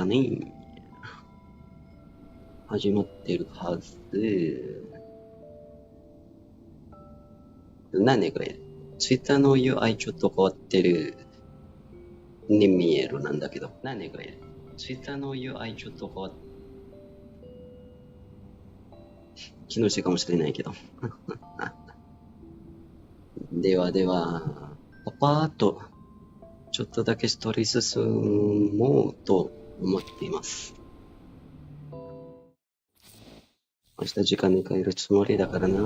ね。始まってるはず。なんでこれ、ツイッターの UI ちょっと変わってるに見えるなんだけど。なんでこれ、ツイッターの UI ちょっと変わって、気のせいかもしれないけど。ではでは、パパーっと、ちょっとだけストーリー進もうと思っています。明日時間に帰るつもりだからな。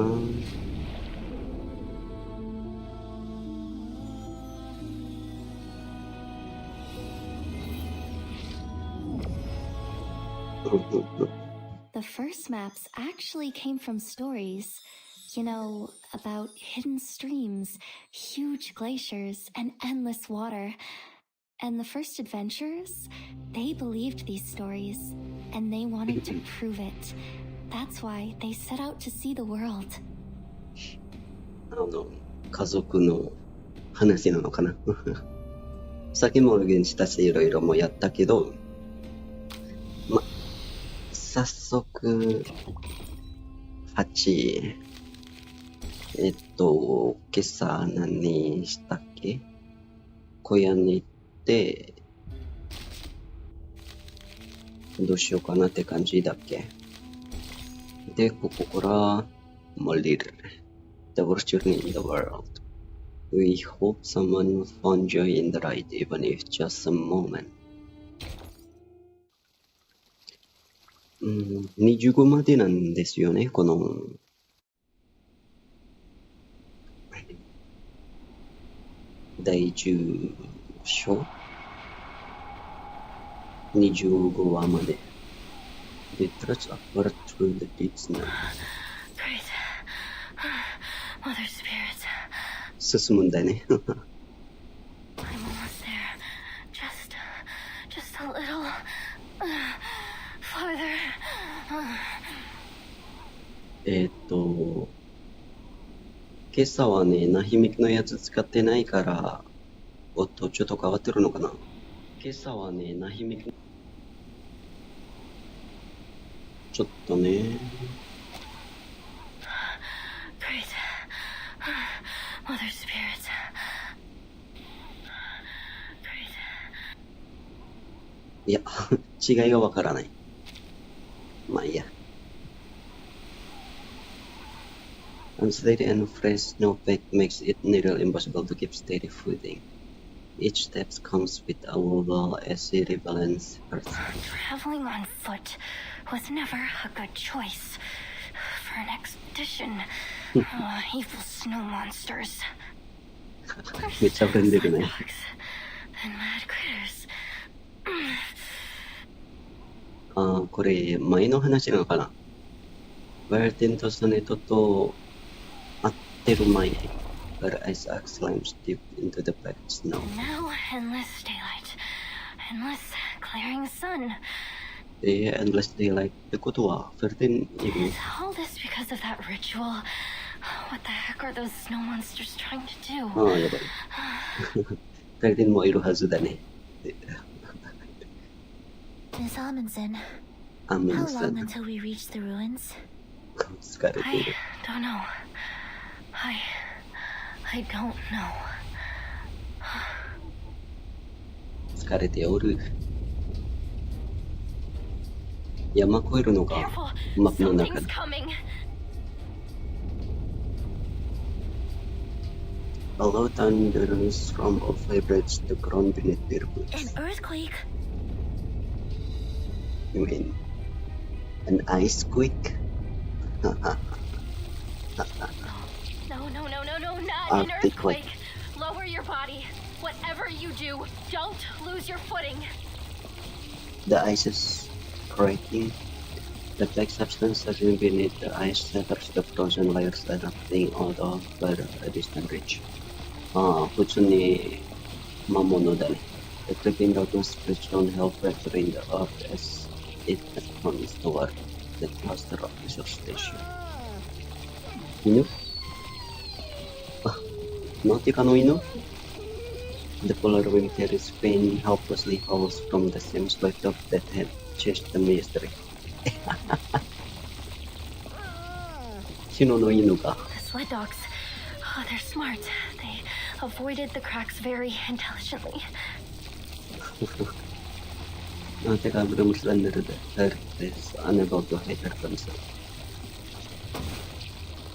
The first maps actually came from stories, you know, about hidden streams, huge glaciers, and endless water. And the first adventurers, they believed these stories, and they wanted to prove it. That's why they set out to see the world. 家族の話なのかな。さっきも現地たちいろいろもやったけど、早速、8、今朝何したっけ？小屋に行って、どうしようかなって感じだっけ。で、ここから、降りる。The worst journey in the world. We hope someone will find joy in the ride, even if just a moment. 25までなんですよね、この、第10章。25話まで。で、trust upward through the deeps now. Great. Mother Spirit. 進むんだね。I'm almost there. Just a little farther. 今朝はね、ナヒミキのやつ使ってないから、ちょっと変わってるのかな。今朝はね、ナヒミキ、ちょっとね。Great. Mother Spirit. Great. いや、違いがわからない。まあいいや。Unsteady and fresh snowpack makes it nearly impossible to keep steady footing. Each step comes with a wobble as it rebalance herself. Traveling on foot was never a good choice for an expedition. Evil snow monsters. めっちゃフレンドリーね。And mad critters. これ、前の話なのかな。ワイルテンとソネトと会ってる前に、Her ice axe climbs deep into the packed snow. Now endless daylight. Endless glaring sun. Endless daylight ってことは、フェルテンいる。 Is all this because of that ritual? What the heck are those snow monsters trying to do? やばい。フェルテンもいるはずだね。Miss Amundsen, アム how ンさ long ん、until we reach the ruins? 疲れてい I る。 don't know. I don't know. 疲れておる。山越えるのが Careful, マップの中 something's で。coming. A low thunderous rumble vibrates the ground beneath their boots. An earthquake? You mean an ice quake? No, not an Arctic earthquake. Lower your body. Whatever you do, don't lose your footing. The ice is cracking. The black substance surging beneath the ice shatters the frozen layers, erupting out of a distant ridge. 普通に魔物だね。The creeping darkness spreads down hell, fracturing the earth as it comes toward the cluster of research station. 犬？ナウティカの犬？ The following carries Finn helplessly falls from the same sled dog that had chased them yesterday. 昨日の犬が The sled dogs, oh, they're smart. They avoided the cracks very intelligently. The cabin slender that is unable to hide her concern.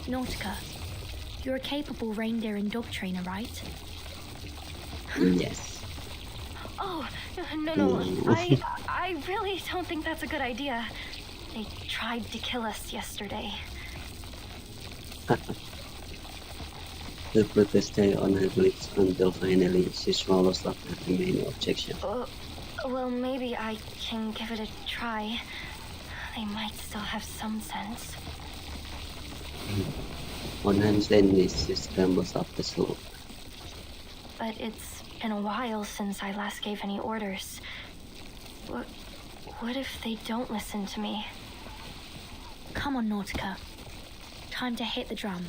Nautica, you're a capable reindeer and dog trainer, right? Yes. Oh, no. I really don't think that's a good idea. They tried to kill us yesterday. The protest stay on her lips until finally she swallows up her remaining objection. Well, maybe I can give it a try. They might still have some sense. On hands and knees, she scrambles up the slope. But it's been a while since I last gave any orders. What if they don't listen to me? Come on, Nautica. Time to hit the drum.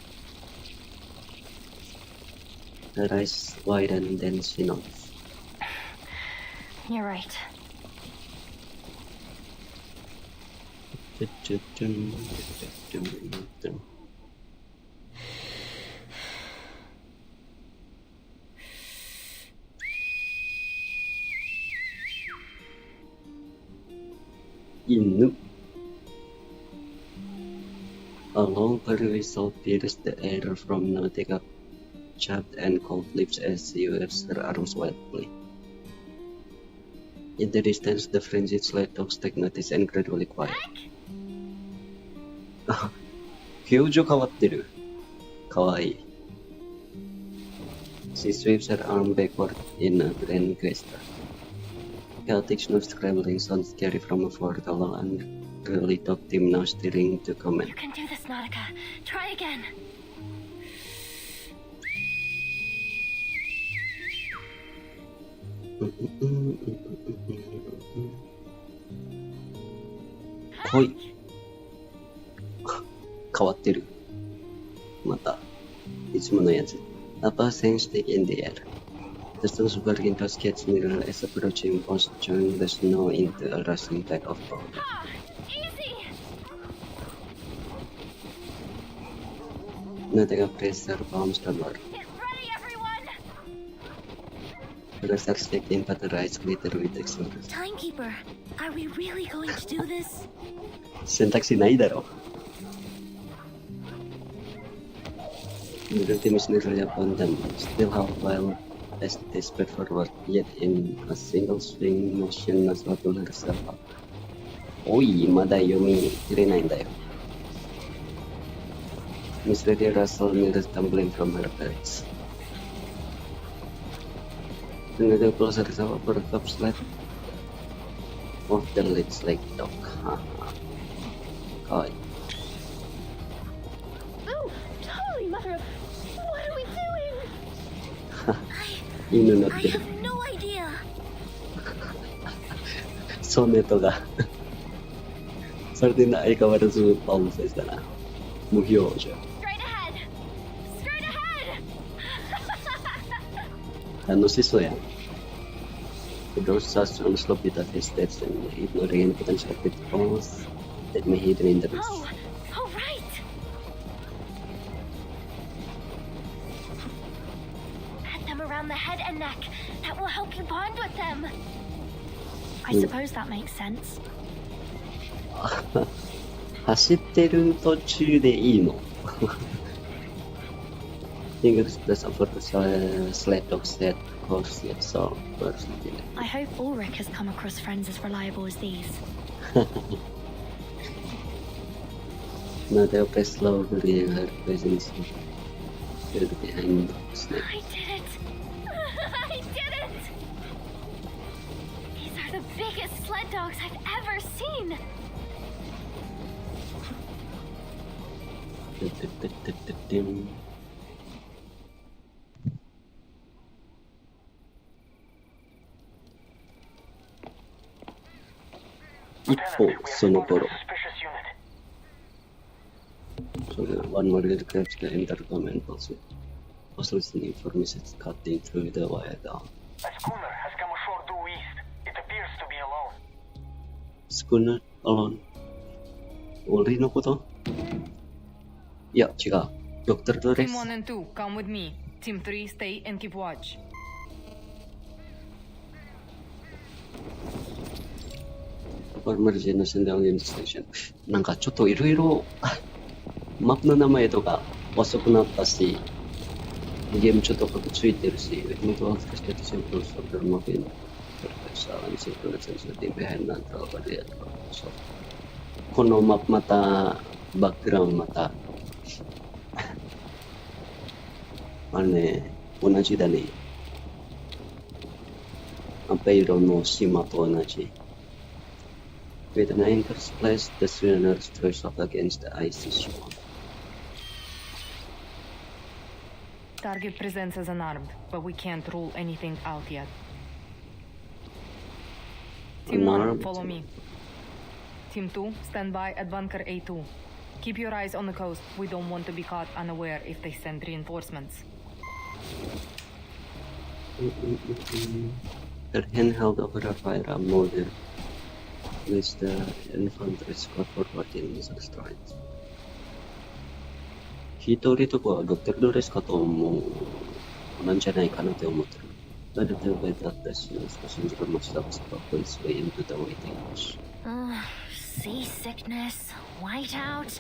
Her eyes widen, then she nods. You're right. Inu. A long curly whistle pierces the air from Nautica's chapped and cold lips as she waves her arms wildly. In the distance, the frenzied sled dogs take notice and gradually quiet. 表情変わってる。かわいい。She sweeps her arm backward in a grand gesture. Chaotic snow scrabbling sounds carry from afar the long and curly dog team now steering to command. You can do this, Nautica. Try again. Koi. 変わってる。また、いつものやつ。Upper sense stick in the air. The stones begin to sketch nearer as approaching post turn the snow into a rustling tide of powder. Easy! Nautica presses her palms downward. Get ready, everyone! The rest are sticked in, but her eyes glitter with excitement. Timekeeper, are we really going to do this? 選択肢ないだろ。The team is nearly upon them, still half while as they sped forward, yet in a single swing motion must not pull herself up. おい、まだ読み切れないんだよ。Miss Lady Russell nearly tumbling from her perch. The needle pulls herself up her top sled of the lead sled dog. かわいい。Oh, Holy Mother! What are we doing? 犬乗っ I てる。 have no idea. ソネトがそれで相変わらずパウンセしたな。無表情。Straight ahead! Straight ahead! 楽しそうやん。The door starts on a slope without his steps and ignoring any potential pitfalls that may hidden in the woods. Oh, right! Pat them around the head and neck. That will help you bond with them. I suppose that makes sense. 走ってる途中でいいのFingers press over the sled dog's head, horse yet so personally. I hope Ulrich has come across friends as reliable as these. Now they'll press slowly in her presence behind the sled. I did it! I did it! These are the biggest sled dogs I've ever seen! Dun-dun-dun-dun-dun. 一方、その頃、one warrior grabs the enter command post, was listening for messages cutting through the wire down. schooner has come ashore due east. It appears to be alone. schooner alone. 俺のこと？いや、違う。ドクタードレス。 Team 1 and 2, come with me. Team 3, stay and keep watch. なんかちょっといろいろマップの名前とか遅くなったし、ゲームちょっとこついてるし、このマップまた、バックグラウンドまた、あれね、同じだね。ベイロの島と同じ。With an anchor's place, the schooner strikes off against the icy shore. Target presents as unarmed, but we can't rule anything out yet. Team 1, Unarmed? follow me. Team 2, stand by at bunker A2. Keep your eyes on the coast. We don't want to be caught unaware if they send reinforcements. The handheld operator model with the infantry squad forwarding missile strikes. 一人とかはドクタードレスかと思うなんじゃないかなって思ってる。だって手を変えたったし、少し時間待ちだったら、こいつがinto the waiting house. Seasickness, whiteout,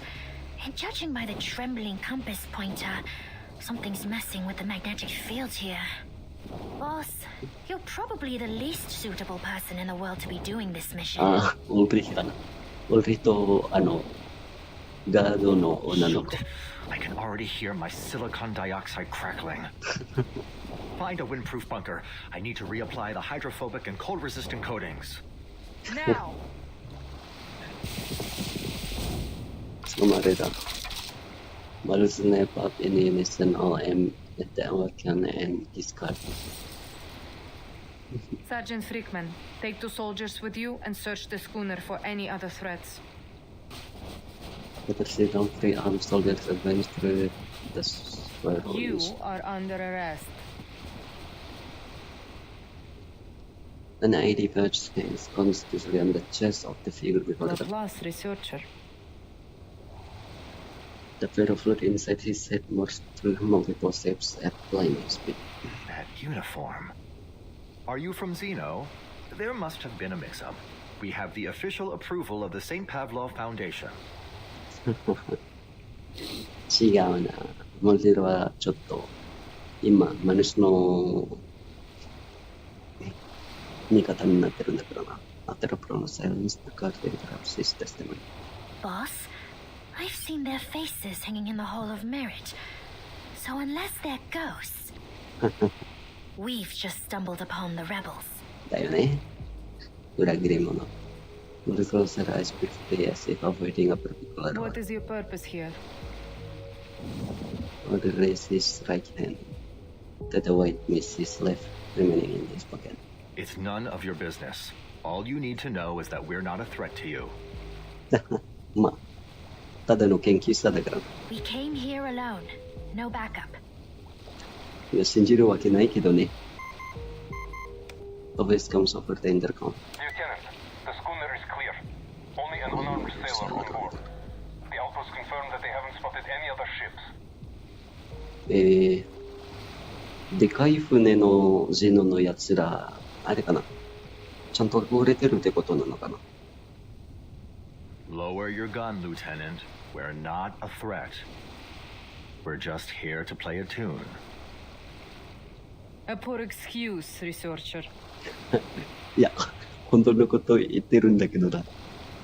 and judging by the trembling compass pointer, something's messing with the magnetic field here. Boss, you're probably the least suitable person in the world to be doing this mission. オルリかな。オルリと、ガードの女の子。 I can already hear my silicon dioxide crackling. Find a windproof bunker. I need to reapply the hydrophobic and cold-resistant coatings. Now! 捕まれだ。While snap up in unison, all aim at the American and discard. Sergeant Frickman, take 2 soldiers with you and search the schooner for any other threats. Better down 3 armed soldiers advance through the swirl. You are under arrest. An ID patch stands conspicuously on the chest of the figure before the Laplace researcher. The ferrofluid inside his head moves through multiple steps at blinding speed. That uniform. Are you from Xeno? There must have been a mix-up. We have the official approval of the St. Pavlov Foundation. 違うな。モデルはちょっと今マヌスの味方になってるんだけどな。アテロプロのサイレンスのカーテルトラプシステステム。 Boss, I've seen their faces hanging in the Hall of Merit. So unless they're ghosts, we've just stumbled upon the rebels. だよね。裏切り者。The closer I speak to the as if avoiding a particular What one. is your purpose here? Or the raise his right hand. That the white miss his left, remaining in his pocket. It's none of your business. All you need to know is that we're not a threat to you. まあ、ただの研究者だから。 We came here alone. No backup. いや、信じるわけないけどね。A voice comes over the intercom. Lieutenant, the schooner is clear. Only an unarmed sailor on board. The outpost confirmed that they haven't spotted any other ships. でかい船のジノのやつら、あれかな。ちゃんと溺れてるってことなのかな。Lower your gun, Lieutenant. We're not a threat. We're just here to play a tune. A poor excuse, researcher. いや、本当のこと言ってるんだけどな。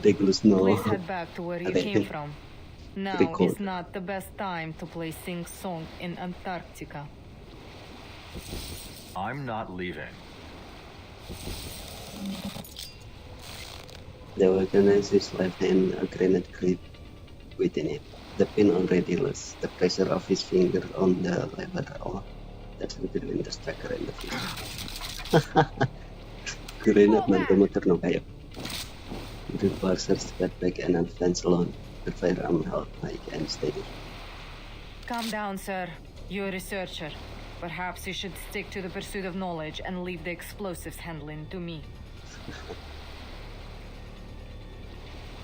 レグルスの。 Please head back to where you came from. Now Record. is not the best time to play sing-song in Antarctica. I'm not leaving. The organizer's left hand, a grenade clip within it. The pin already loose. The pressure of his finger on the lever all that's between the striker and the finger. Grenade man pemuter no kayo. The Barsers got back and advance alone. The firearm held high and steady. Calm down, sir. You're a researcher. Perhaps you should stick to the pursuit of knowledge and leave the explosives handling to me.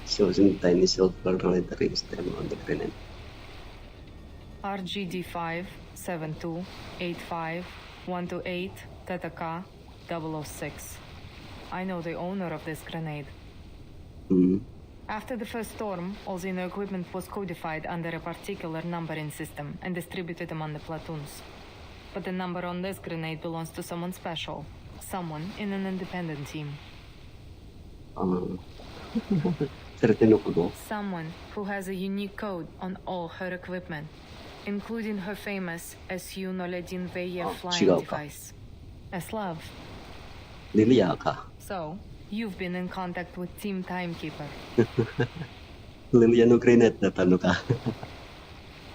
Choosing tiny silver lettering stem on the grenade. RGD5 7285 128 Tetaka 006. I know the owner of this grenade. After the first storm, all the equipment was codified under a particular numbering system and distributed among the platoons. But the number on this grenade belongs to someone special. Someone in an independent team. Someone who has a unique code on all her equipment, including her famous SU-01 flying device. A Slav. So, you've been in contact with Team Timekeeper.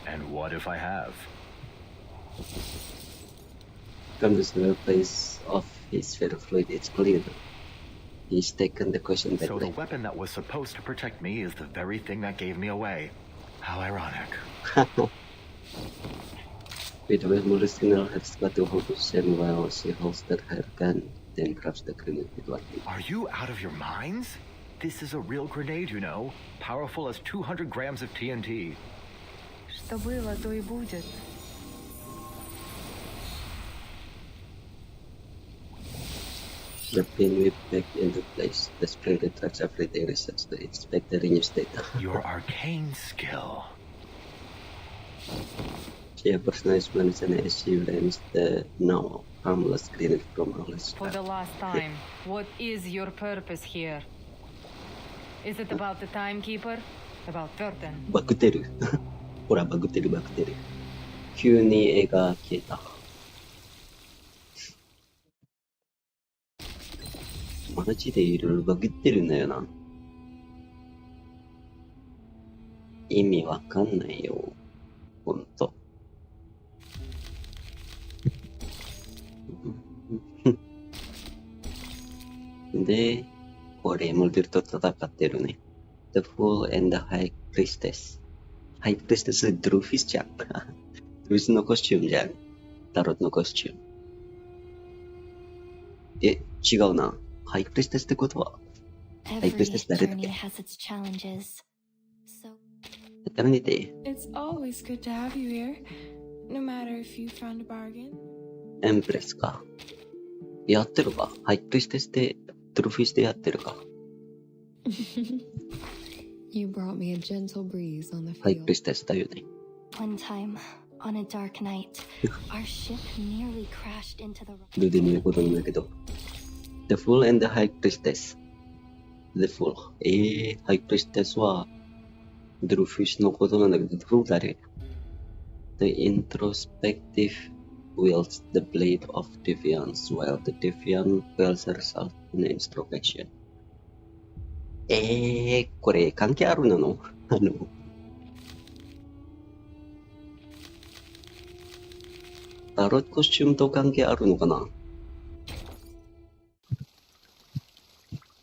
And what if I have? From the surface of his ferrofluid, it's clear. He's taken the question So the badly. weapon that was supposed to protect me is the very thing that gave me away. How ironic. With Westmore's signal has got to hold position while she holstered her gun, then grabs the grenade with one hand. Are you out of your minds? This is a real grenade, you know. Powerful as 200 grams of TNT. Что было, то и будет. The pin whipped back into place. The spring retracts everything resets to inspect the new data. Your arcane skill. She personalized management as she learns the now harmless grenade from Alice. For the last time, what is your purpose here? Is it about the Timekeeper? About Verden? バグってる。ほら、バグってる。急に絵が消えた。マジでいろいろバグってるんだよな。意味わかんないよ。ほんと。で、これモデルと戦ってるね。The Fool and the High Priestess。ハイプレステス、ドルフィスじゃん。ドルフィスのコスチュームじゃん。タロットのコスチューム。違うな。ハイプレステスってことは、ハイプレステス誰だっ journey け has its challenges. So やめて。 It's always good to have you here, no matter if you found a bargain. エンプレスか。やってるか。ハイプレステスで、ドルフィスでやってるか。 You brought me a gentle breeze on the ハイプ field. レステスだよね。 one time, on a dark night, our ship nearly crashed into the ルで見ることなんだけど。The Fool and the High Priestess。The Fool。ハイプレステスは、ドルフィスのことなんだけど、The Fool 誰？ The introspective wields the blade of defiance, while the defiant wields herself in introspection. これ関係あるの？タロットコスチュームと関係あるのかな？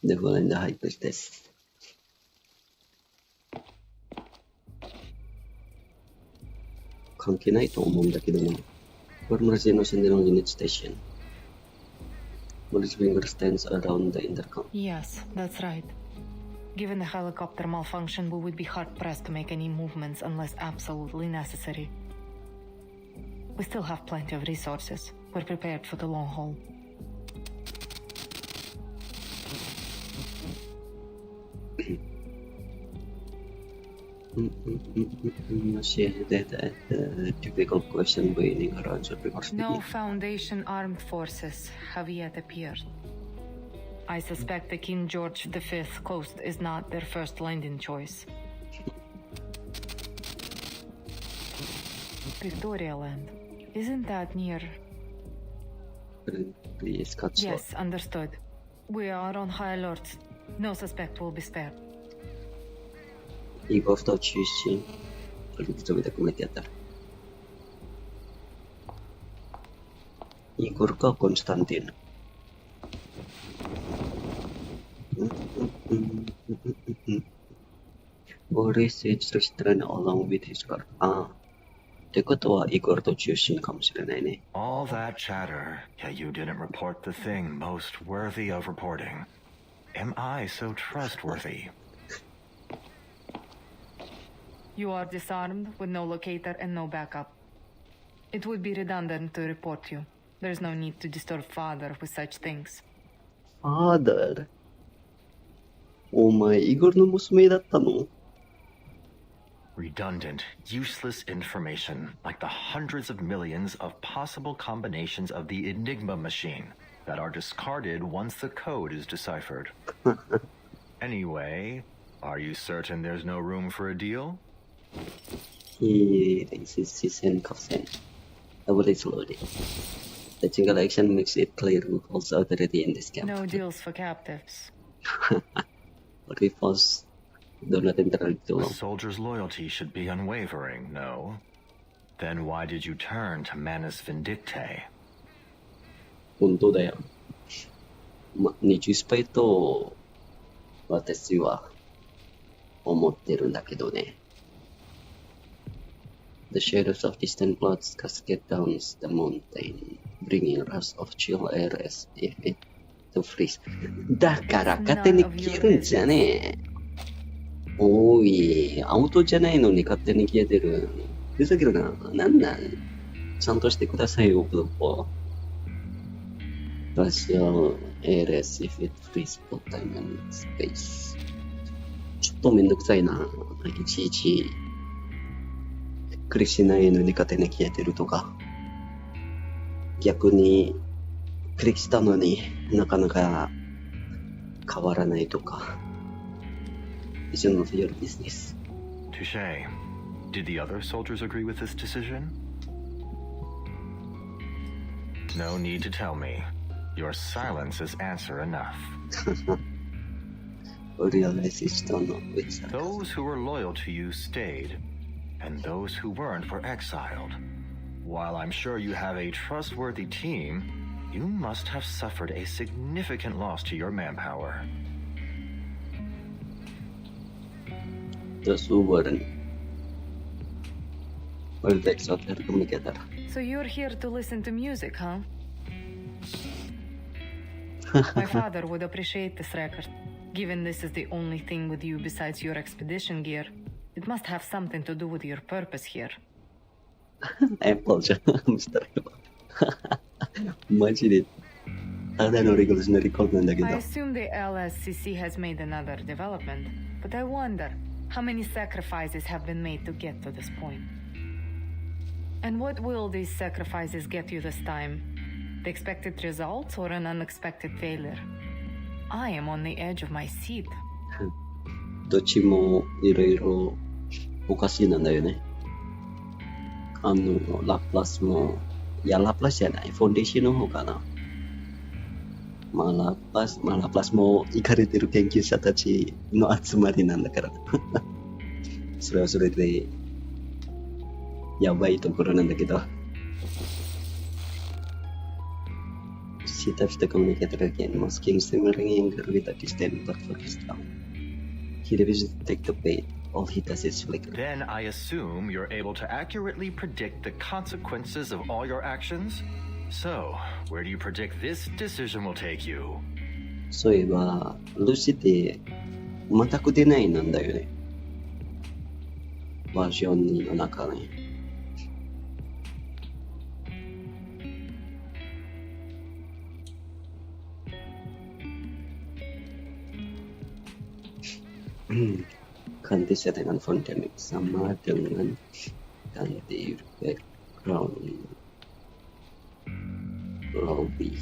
The Fool and the High Priestess。関係ないと思うんだけどな。Formulationのシンデロンユニットステーション。Morris finger stands around the intercom. Yes, that's right. Given the helicopter malfunction, we would be hard-pressed to make any movements unless absolutely necessary. We still have plenty of resources. We're prepared for the long haul. She headed at the typical question waiting around the reverse. No Foundation armed forces have yet appeared. I suspect the King George V coast is not their first landing choice. Victoria Land. Isn't that near? Please cut short. Yes, understood. We are on high alert. No suspect will be spared. Igor to očišći, koliko to bi tako metjetar. Igor kao Konstantin. Boris is restrained along with his guard. てことはイコールと中心かもしれないね。All that chatter, yet you didn't report the thing most worthy of reporting. Am I so trustworthy? You are disarmed with no locator and no backup. It would be redundant to report you. There's no need to disturb father with such things. Father? お前、イゴルの娘だったの？ Redundant, useless information, like the hundreds of millions of possible combinations of the Enigma machine that are discarded once the code is deciphered. Anyway, are you certain there's no room for a deal? He raises his handcuffs very slowly. The single action makes it clear who holds authority in this camp. No deals for captives. But we pause. Do not interrupt too A long. soldier's loyalty should be unwavering, no? Then why did you turn to Manus Vindictae? 本当だよ。20スパイと私は思ってるんだけどね。The shadows of distant clouds cascade down the mountain, bringing a rush of chill air as if it to freeze. だから勝手に消えるんじゃねえ。おい、アウトじゃないのに勝手に消えてる。ふざけるな。なんなんちゃんとしてくださいよ、ブロッポ。Partial air as if it freeze both time and space. ちょっとめんどくさいな。いちいちびっくりしないのに勝手に消えてるとか。逆にクリックしたのになかなか変わらないとか。It's none of your business. Touche. Did the other soldiers agree with this decision? No need to tell me. Your silence is answer enough. Realize it's done with sarcasm. Those who were loyal to you stayed, and those who weren't were exiled. While I'm sure you have a trustworthy team, you must have suffered a significant loss to your manpower. Those who weren't. Well, that's what they're coming together. So you're here to listen to music, huh? My father would appreciate this record. Given this is the only thing with you besides your expedition gear, it must have something to do with your purpose here. I apologize, Mr. マジでただのレゴルシのリコードなんだけど。 I assume the LSCC has made another development, but I wonder how many sacrifices have been made to get to this point. And what will these sacrifices get you this time? The expected results or an unexpected failure? I am on the edge of my seat. どっちもいろいろおかしいなんだよね。ラプラスも、いや、ラプラスじゃない、フォンデーションの方かな。ラプラスもイカれてる研究者たちの集まりなんだから。それはそれで、やばいところなんだけど。She touched the communicator again, masking simmering anger with a distant but focused down. He refuses to take the bait. All he does is flicker. Then I assume you're able to accurately predict the consequences of all your actions? So, where do you predict this decision will take you? そういえば、ルシって全く出ないなんだよね。バージョン2の中に。Ganti settingan Fontanic sama dengan ganti background lobby.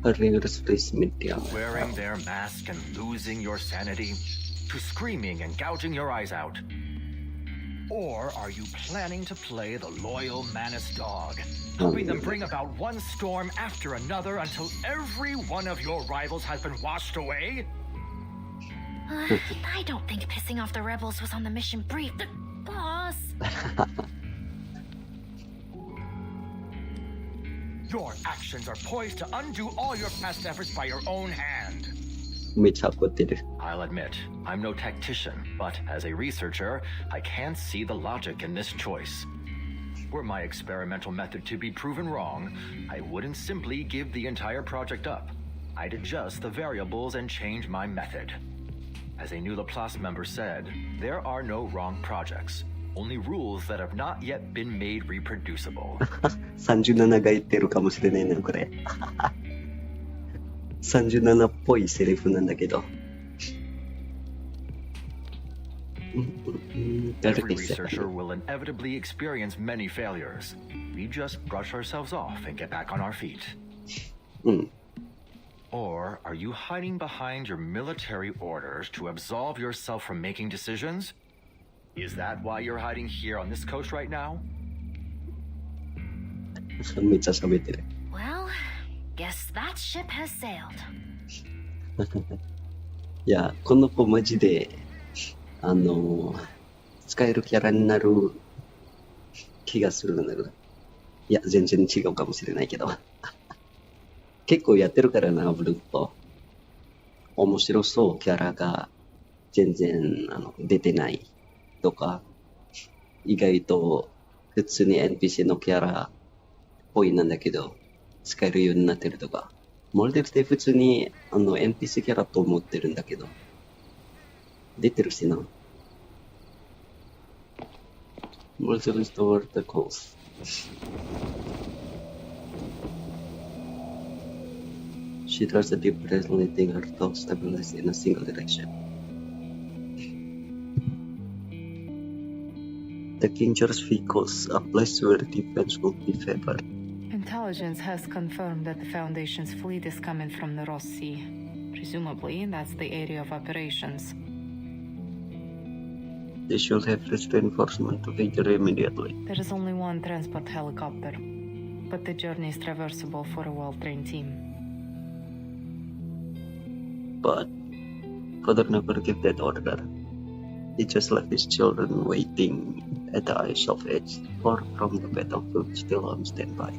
Careers please media. Wearing their mask and losing your sanity, to screaming and gouging your eyes out. Or are you planning to play the loyal Manus dog, helping them bring about one storm after another until every one of your rivals has been washed away? I don't think pissing off the rebels was on the mission brief, but boss. Your actions are poised to undo all your past efforts by your own hand. めっちゃ怒ってる。 I'll admit, I'm no tactician, but as a researcher, I can't see the logic in this choice. Were my experimental method to be proven wrong, I wouldn't simply give the entire project up. I'd adjust the variables and change my method. As a new Laplace member said, there are no wrong projects, only rules that have not yet been made reproducible. 37が言ってるかもしれないな、これ。37っぽいセリフなんだけど。Every researcher will inevitably experience many failures. We just brush ourselves off and get back on our feet. Or are you hiding behind your military orders to absolve yourself from making decisions? Is that why you're hiding here on this coast right now? めっちゃ喋ってる。 Well, guess that ship has sailed. いや、この子マジで、使えるキャラになる気がするんだけど。いや、全然違うかもしれないけど。結構やってるからな、ブルーと。面白そう、キャラが全然出てないとか、意外と普通に NPC のキャラっぽいなんだけど、使えるようになってるとか。モルデルって普通にNPC キャラと思ってるんだけど、出てるしな。モルデルとワルタコース。She tries to deliberately letting her thoughts stabilize in a single direction. The dangerous vehicles, a place where defense will be favored. Intelligence has confirmed that the Foundation's fleet is coming from the Ross Sea. Presumably, that's the area of operations. They should have reached reinforcement to Vader immediately. There is only one transport helicopter, but the journey is traversable for a well-trained team. But Father never gave that order. He just left his children waiting at the ice of edge, far from the battlefield, still on standby.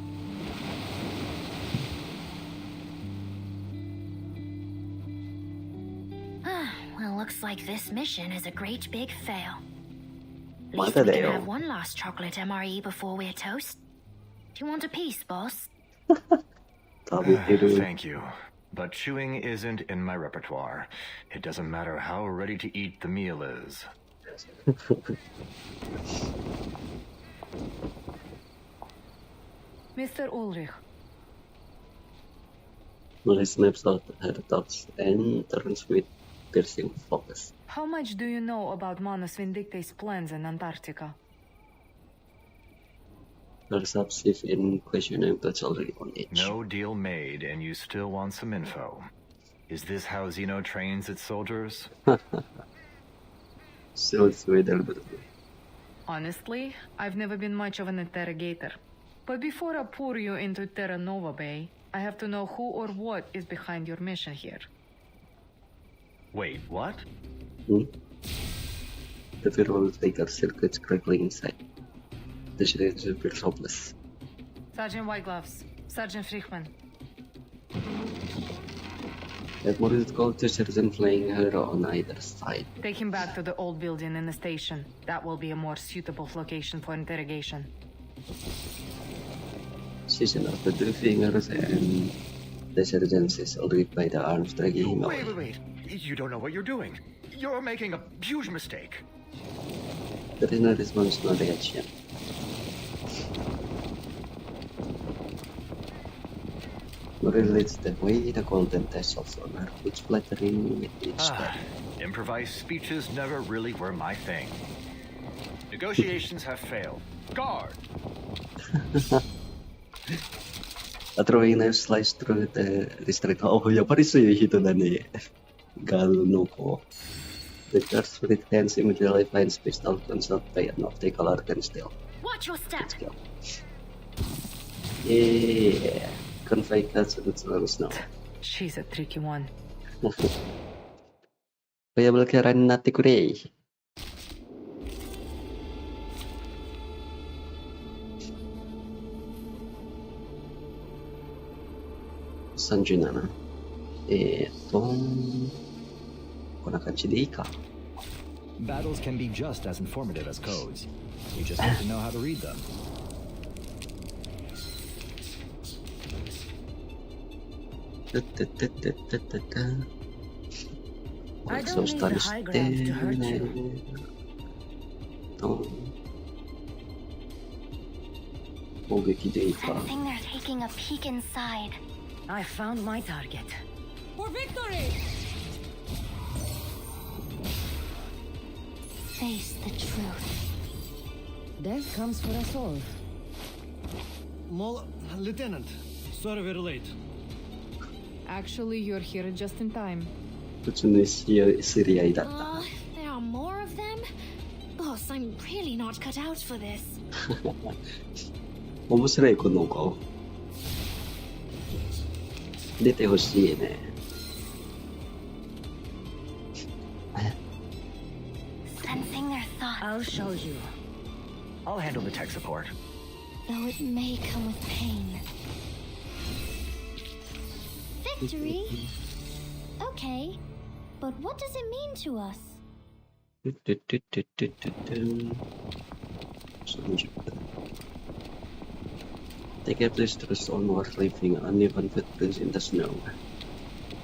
Well, looks like this mission is a great big fail. At What least we are can they? have one last chocolate MRE before we're toast. Do you want a piece, boss? Thank you. But chewing isn't in my repertoire. It doesn't matter how ready to eat the meal is. Mr. Ulrich, Molly snaps out her thoughts and turns with piercing focus. how much do you know about Manus Vindicte's plans in Antarctica? Her subs if in questioning but already on edge. No deal made, and you still want some info. Is this how Xeno trains its soldiers? So it's way there, but Honestly, I've never been much of an interrogator. But before I pour you into Terra Nova Bay, I have to know who or what is behind your mission here. Wait, what? the fearful taker circuits crackling inside. The shreds appear hopeless. Sergeant Whitegloves, Sergeant Frichman. Edmund is called to Sergeant flying her on either side. Take him back to the old building in the station. That will be a more suitable location for interrogation. Season after the fingers and the sergeant is already by the arms dragging him away. Wait. You don't know what you're doing. You're making a huge mistake. There is no response, no reaction. Marie leads the way, the golden tassels on her foot splattering with each step. Improvised speeches never really were my thing. Negotiations have failed. Guard! A throwing knife sliced through the restraint. Oh, やっぱりそういう人だね。ガールの子。The guards with hands immediately finds pistol guns not by an optical organ still. Watch your step. Let's go. Yeah. Confide cuts with the snow. She's a tricky one. Playable kaya rin natin ko rin. Sanju na na. こんな感じでいいか。 Battles can be just as informative as codes. You just have to know how to read them. そうしたりしてね。攻撃でいいか。 Sensing they're taking a peek inside. I found my target. For victory! Face the truth. Death comes for us all. Lieutenant, sorry we're late. Actually, you're here just in time. 普通の知り合いだった。 There are more of them? Boss, I'm really not cut out for this. 面白いこの子。出てほしいね。Sensing their thoughts, I'll show you. I'll handle the tech support. though it may come with pain. Victory? Okay, but what does it mean to us? 30分。They kept this trust onward, leaving uneven footprints in the snow.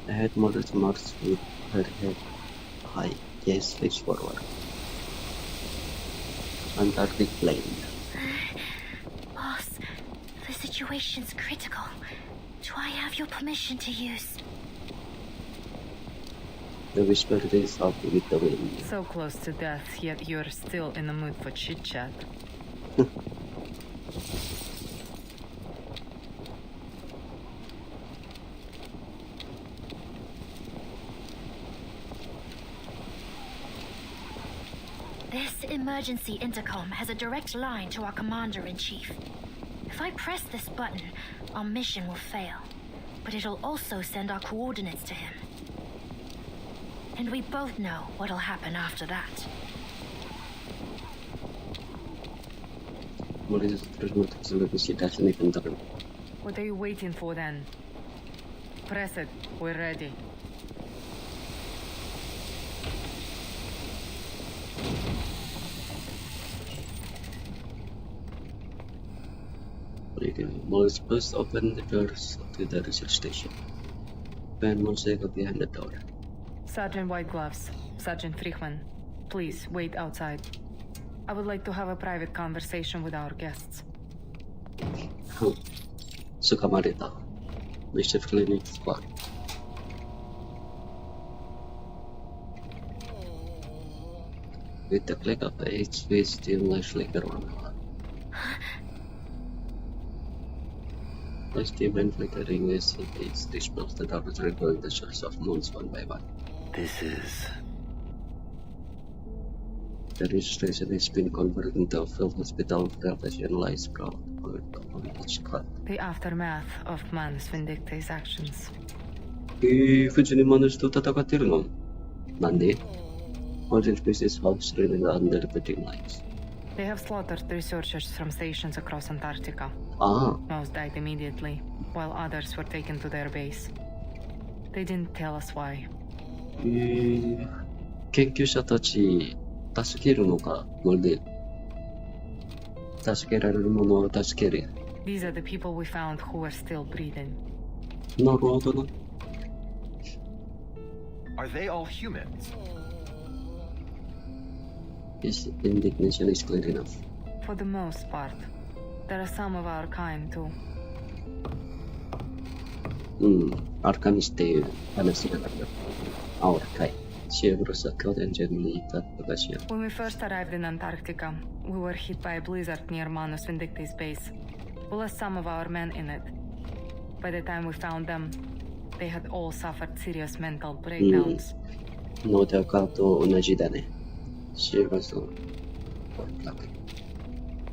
Ahead, modest marks with her head high, gaze face forward. Antarctic plain. Boss, the situation's critical. Do I have your permission to use? The whisper is up with the wind. So close to death, yet you're still in the mood for chit-chat. This emergency intercom has a direct line to our commander-in-chief. If I press this button, our mission will fail. But it'll also send our coordinates to him. And we both know what'll happen after that. What is it? She doesn't even turn. What are you waiting for then? Press it. We're ready. Morris burst open the doors to the research station. Ben Monseca behind the door. Sergeant White Gloves, Sergeant Friedman, please wait outside. I would like to have a private conversation with our guests. Sukamarita. Mr. Clinic Squad. With the click of the HV still nicely around. As the event flickering as it dispels the darkness, revealing the shells of moons one by one. This is... The registration has been converted into a field hospital and lies sprawled on each cut. The aftermath of Manus Vindicta's actions. 普通にマヌスと戦ってるのなんで Modern species house living under the betting lines. They have slaughtered researchers from stations across Antarctica. Most died immediately, while others were taken to their base. They didn't tell us why. 研究者たち助けるのかまるで助けられるものを助ける These are the people we found who were still breathing. なるほどな Are they all humans? His indignation is clear enough. For the most part. There are some of our kind too. アルカミスっていう話があるよ。あ、俺かい。シエブロスは兄弟ジェンにいたとかしよう。 When we first arrived in Antarctica, we were hit by a blizzard near Manus Vindicta's base. We lost some of our men in it. By the time we found them, they had all suffered serious mental breakdowns. ノーテアカーと同じだね。シエブロスの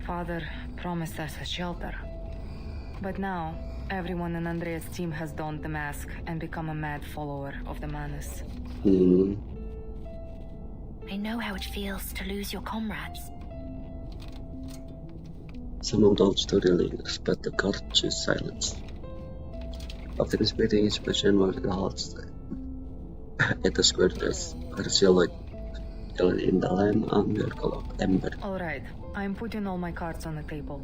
Father promised us a shelter. But now, everyone in Andrea's team has donned the mask and become a mad follower of the Manus. I know how it feels to lose your comrades. Some indulge to reelings, but the guard choose silence. After splitting his passion with the hearts, it squirts sealed in the lamp under color ember. Alright, I'm putting all my cards on the table.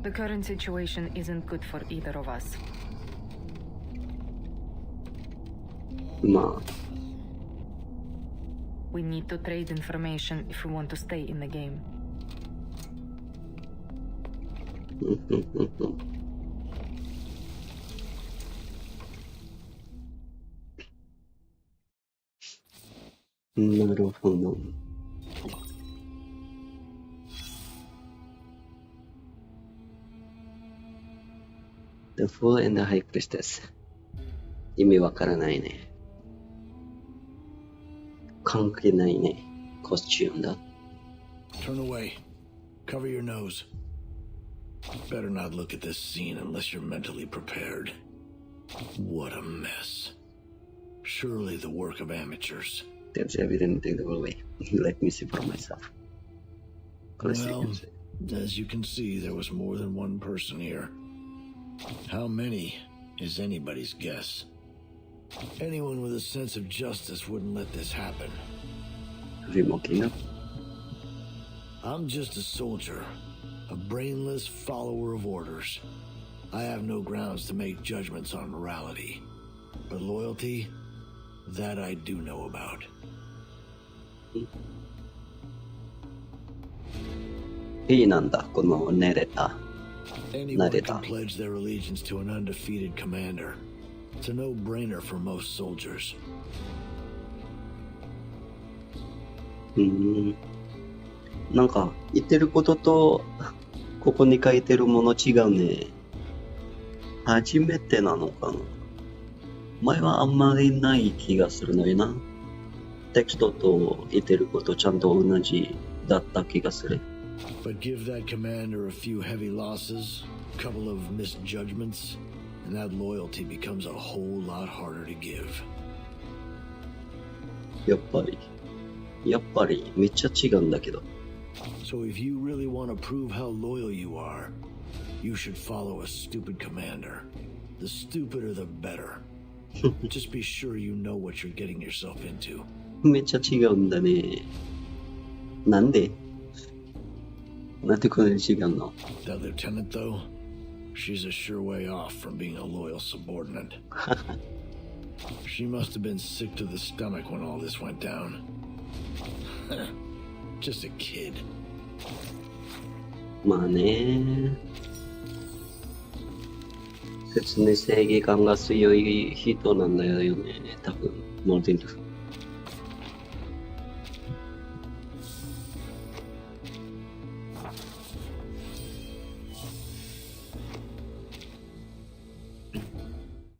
The current situation isn't good for either of us. まあ、 We need to trade information if we want to stay in the game. なるほど。The Fool and the High Priestess 意味わからないね。関係ないね。コスチュームだ。Turn away. Cover your nose. Better not look at this scene unless you're mentally prepared. What a mess. Surely the work of amateurs. There's evidence in the way. Let me see for myself. Well, as you can see, there was more than one person here. How many is anybody's guess. Anyone with a sense of justice wouldn't let this happen. I'm just a soldier, a brainless follower of orders. I have no grounds to make judgments on morality. But loyalty, that I do know about. Anyone can pledge their allegiance to an undefeated commander. It's a no-brainer for most soldiers. なんか言ってることとここに書いてるもの違うね。初めてなのかな。前はあんまりない気がするのよな。テキストと言ってることちゃんと同じだった気がする。But give that commander a few heavy losses, a couple of misjudgments, and that loyalty becomes a whole lot harder to give. やっぱりめっちゃ違うんだけど。So if you really want to prove how loyal you are, you should follow a stupid commander. The stupider the better. Just be sure you know what you're getting yourself into. めっちゃ違うんだね。なんでこんなに違うの？ That lieutenant, though, she's a sure way off from being a loyal subordinate. She must have been sick to the stomach when all this went down. Just a kid. まあね。別に正義感が強い人なんだよね。多分、モルティン。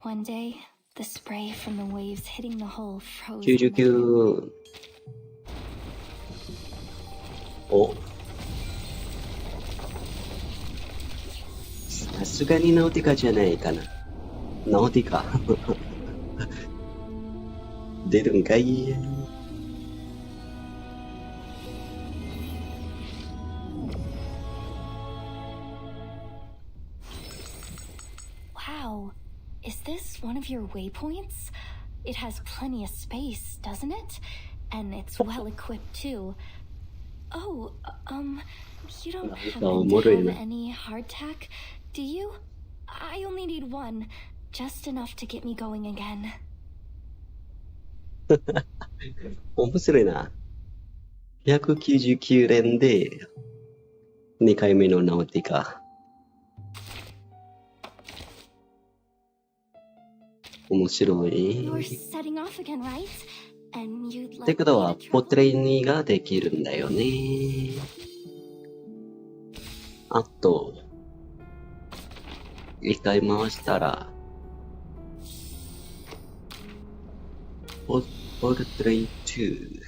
One day, the spray from the waves hitting the hull froze. 99。お。さすがにナウティカじゃないかな。ナウティカ。出るんかい。Wow. Is this one of your waypoints? It has plenty of space, doesn't it? And it's well equipped too. Oh, you don't happen to have any hardtack, do you? I only need one, just enough to get me going again. 面白いな。199連で2回目のナウティカ。面白い。ってことは、ポトレイニーができるんだよね。あと、一回回したら、ポトレイ2。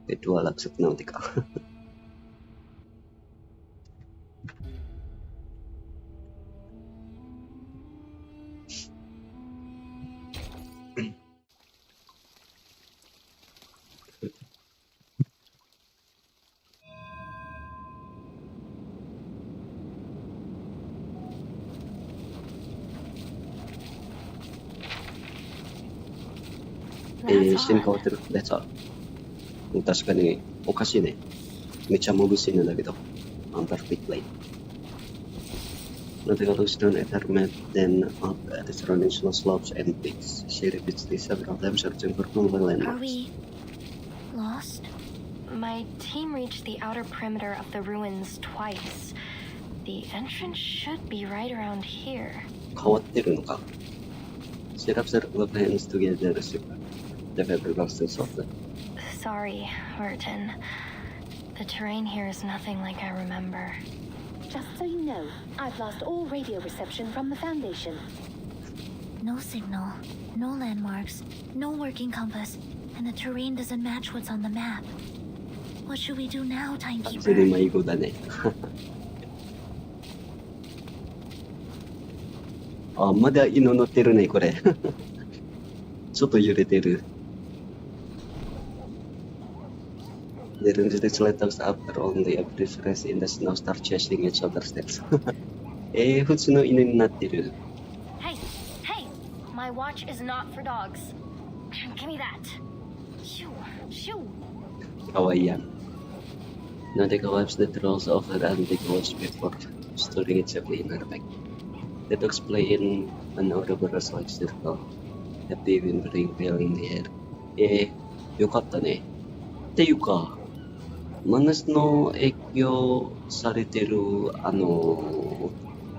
Itu alat nautika. 死に変わってる。That's all. 確かにおかしいね。めっちゃモブ死ぬんだけど。Unperfectly. Nautical stone at her map, then up at the surrounding slopes and peaks. She repeats this several times, searching for known landmarks. Are we lost? My team reached the outer perimeter of the ruins twice. The entrance should be right around here. 変わってるのか。She rubs her glove hands together as if the fabric was still soft. Sorry, Merton. The terrain here is nothing like I remember. Just so you know, I've lost all radio reception from the Foundation. No signal, no landmarks, no working compass, and the terrain doesn't match what's on the map. What should we do now, 普通に Timekeeper? 迷子だね。あ、まだ犬乗ってるね、これ。ちょっと揺れてる。The Lanjut letters after only a brief rest in the snow start chasing each other's steps. 普通の犬になってる。Hey, hey! My watch is not for dogs. Give me that. Shoo, shoo. かわいいやん。Nautical wipes the trolls off her antique watch before storing it safely in her bag. The dogs play in an Ouroboros-like circle, happy whimpering bell in the air. よかったね。っていうか、マナスの影響されてる、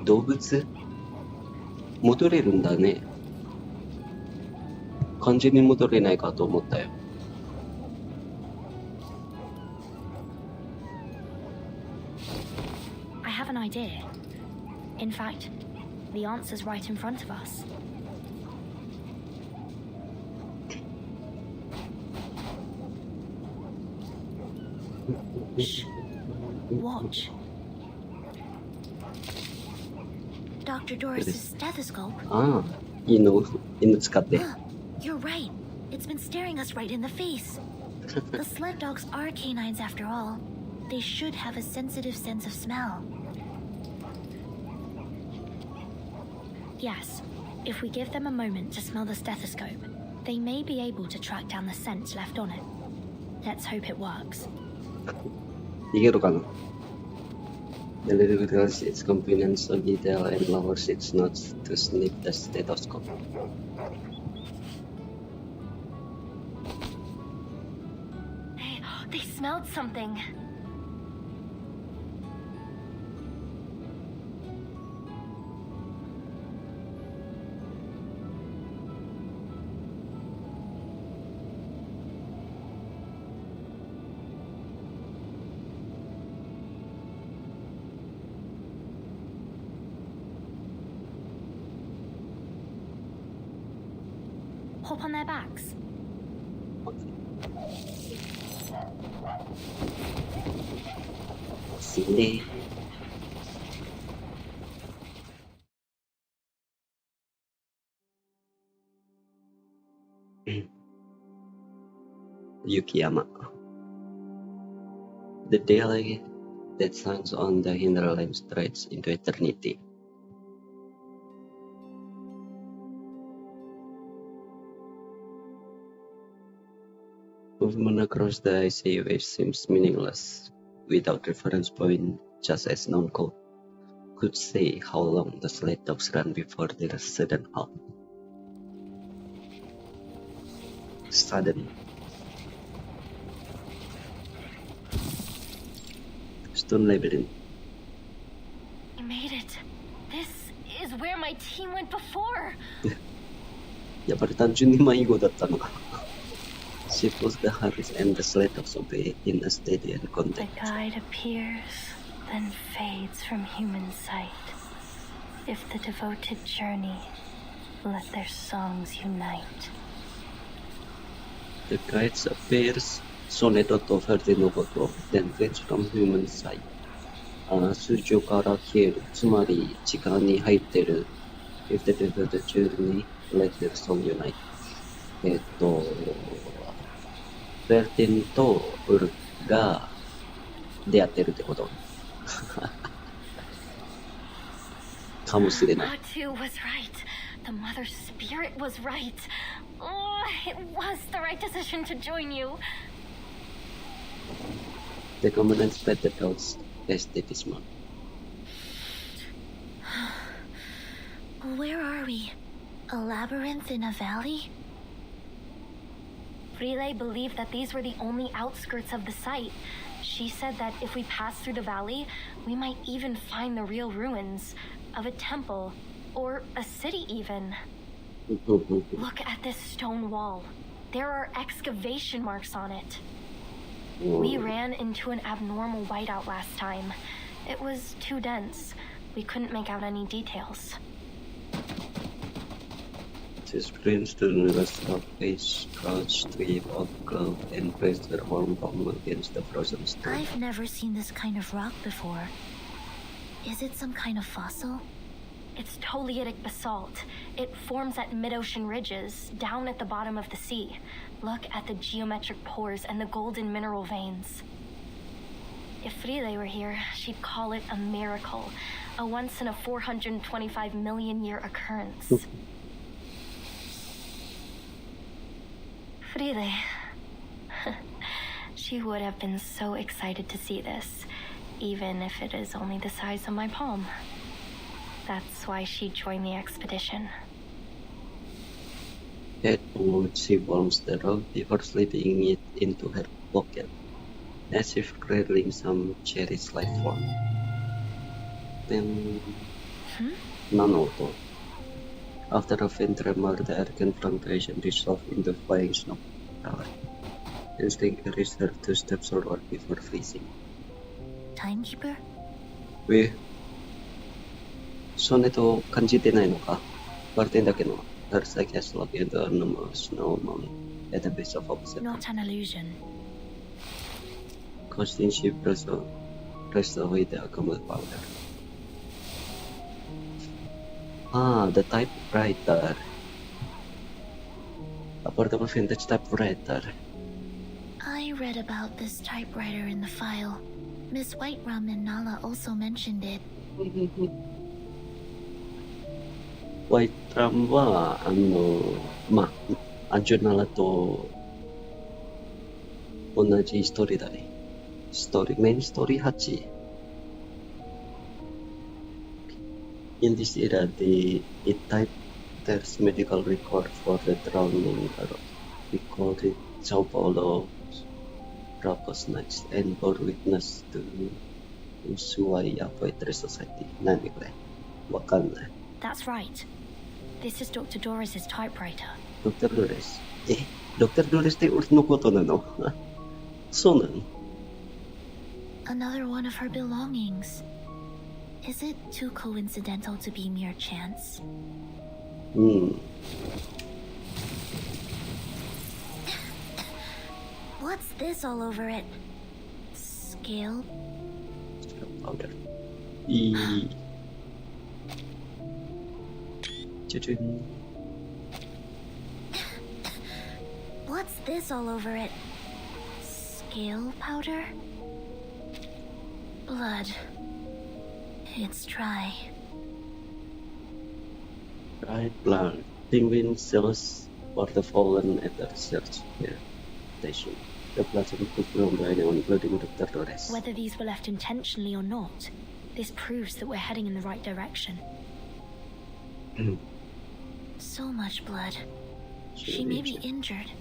動物戻れるんだね。完全に戻れないかと思ったよ。I have an idea. In fact, the answer's right in front of us. Shh. Watch. Dr. Doris's stethoscope. ああ、犬使って。You're right. It's been staring us right in the face. The sled dogs are canines after all. They should have a sensitive sense of smell. Yes, if we give them a moment to smell the stethoscope, they may be able to track down the scent left on it. Let's hope it works. いけるかな。The little girl its companions of detail and lowers its nose to sniff the stethoscope. Hey, they smelled something. Hop on their backs. See? Yukiyama. The day that shines on the hinterland stretches into eternity. Movement across the icy waves seems meaningless, without reference point, just as none could say how long the sled dogs ran before their sudden halt. Sudden. Stone Labyrinth. We made it. This is where my team went before. やっぱり単純に迷子だったのか。She pulls the harness and the sled dogs obey in a steady and The contact. guide appears, then fades from human sight. If the devoted journey, let their songs unite. The guide appears, sonnet over the novoto, then fades from human sight. 数字から消える。つまり、時間に入ってる。If the devoted journey, let their song unite. フェルティンとウルが出会ってるってことかもしれない。Matu was right. The Mother Spirit was right. Oh, it was the right decision to join you. The commandant spread the dogs as they dismount. Where are we? A labyrinth in a valley? Frile believed that these were the only outskirts of the site. She said that if we pass through the valley, we might even find the real ruins of a temple, or a city even. Look at this stone wall. There are excavation marks on it. We ran into an abnormal whiteout last time. It was too dense. We couldn't make out any details. She screams to nurse her face, crouched, strip of cloth, and pressed her warm palm against the frozen stone. I've never seen this kind of rock before. Is it some kind of fossil? It's Toliitic basalt. It forms at mid-ocean ridges, down at the bottom of the sea. Look at the geometric pores and the golden mineral veins. If Frile were here, she'd call it a miracle, a once in a 425 million year occurrence. Frile. She would have been so excited to see this, even if it is only the size of my palm. That's why she joined the expedition. At onward, she warms the rock before slipping it into her pocket, as if cradling some cherished life form. Then, non-auto. After a faint tremor, the arcane foundation dissolved into flying snow. Instinct carries her 2 steps forward before freezing. Timekeeper? それと感じてないのか？バルテンだけの There's a castle in the enormous snow mountain at the base of opposite. Not an illusion. Causing she pressed away the accumulated powder. The typewriter. A portable vintage typewriter. I read about this typewriter in the file. Miss Whiterum and Nala also mentioned it. Whiterum はアンジュナラと同じストーリーだね。メインストーリー8。In this era, it typed there's medical record for the drowning girl. We called it Sao Paulo Rapos Nights and bore witness to Ushuaia Poetry Society. 何これ？わかんない。That's right. This is Dr. Doris's typewriter. Dr. Doris? Dr. Doris って俺のことなの？そうなの？ Another one of her belongings. Is it too coincidental to be mere chance? What's this all over it? Scale? Powder. What's this all over it? Scale powder? Blood. It's dry. Right blood. Penguin cells for the fallen at the research station. The plasma could belong to anyone, including Dr. Doris. Whether these were left intentionally or not, this proves that we're heading in the right direction. So much blood. She may be injured.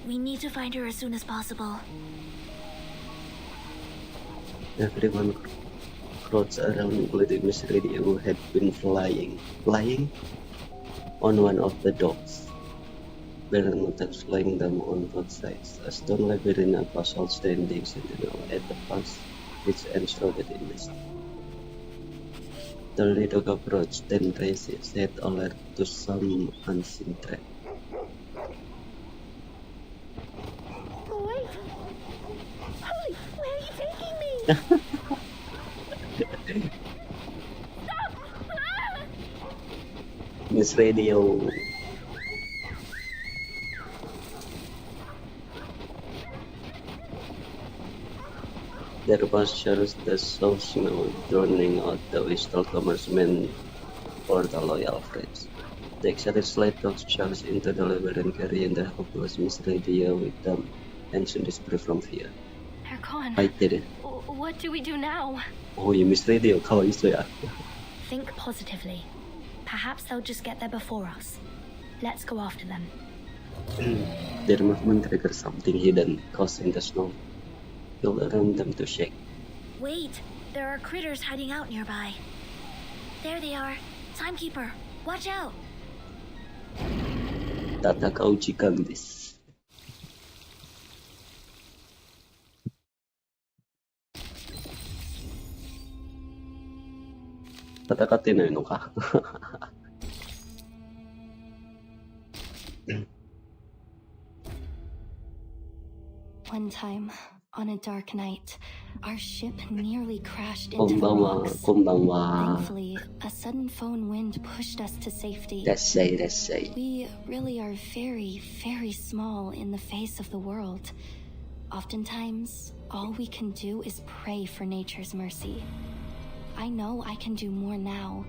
We need to find her as soon as possible. Everyone crowds around, including Miss Radio, who had been flying on one of the docks. There are notes flying them on both sides. A stone labyrinth puzzle standing sentinel at the pass, which enshrouded in mist. The little approached, then raised its head alert to some unseen threat. Wait! Holy, where are you taking me? Miss Radio. Their postures, the soft snow drowning out the whistle commercemen for the loyal friends. The excited sled dogs charge into the labyrinth carrying the hopeless Miss Radio with them and soon disappear from fear. They're gone. 入ってる。 What do we do now? おい、Miss Radio かわいそうや。Think positively. Perhaps they'll just get there before us. Let's go after them. Their movement triggers something hidden, causing the snow field around them to shake. Wait, there are critters hiding out nearby. There they are. Timekeeper, watch out. 戦う時間です。戦ってないのか。One time, on a dark night, our ship nearly crashed こ into ん the ばんは、 rocks. こんばんは。 Thankfully, a sudden foehn wind pushed us to safety. いらっしゃい、いらっしゃい。 We really are very, very small in the face of the world. Oftentimes, all we can do is pray for nature's mercy. I know I can do more now,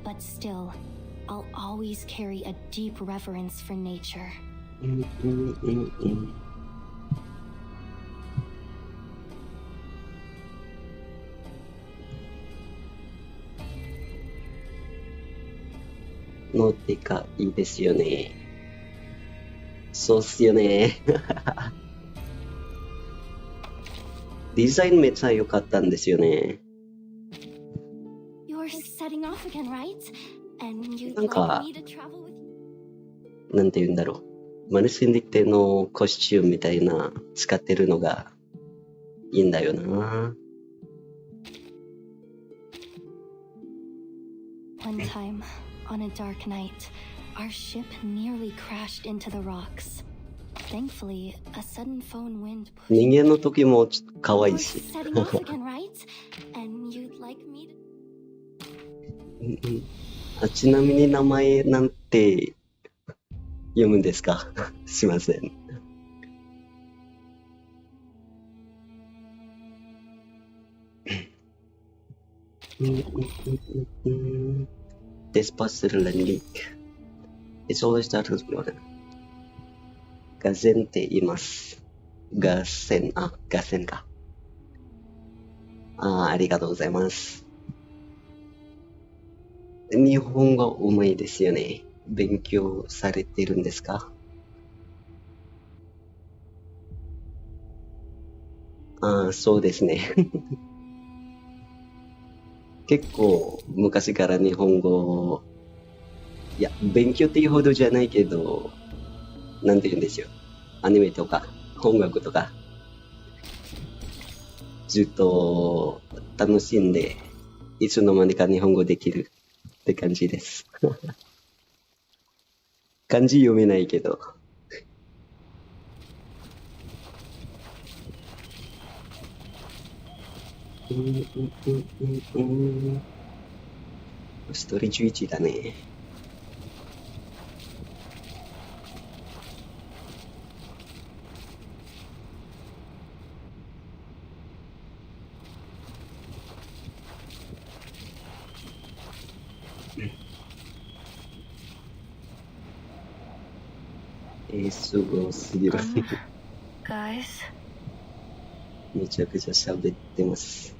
but still, I'll always carry a deep reverence for nature. のでかいいですよね。そうっすよね。デザインめっちゃ良かったんですよね。You're setting off again, right? And you'd なんか like me to travel with you? なんて言うんだろう。マルシンディテのコスチュームみたいな使ってるのがいいんだよな。One time, on a dark night, our ship nearly crashed into the rocks. Thankfully, a sudden foehn wind pushed 人間の時も可愛い You're し。 setting off again, right? And you'd like me to... あ、ちなみに名前なんて読むんですか？すいません。Despacer Lanjut. It's always starts with water. ガゼンって言います。ガセン、あ、ガセンか。ありがとうございます。日本語うまいですよね。勉強されてるんですか？そうですね。結構昔から日本語、いや、勉強っていうほどじゃないけど、なんて言うんですよ。アニメとか、音楽とか、ずっと楽しんで、いつの間にか日本語できるって感じです。漢字読めないけど。一人11だね。すごすぎる。Guys, めちゃくちゃ喋ってます。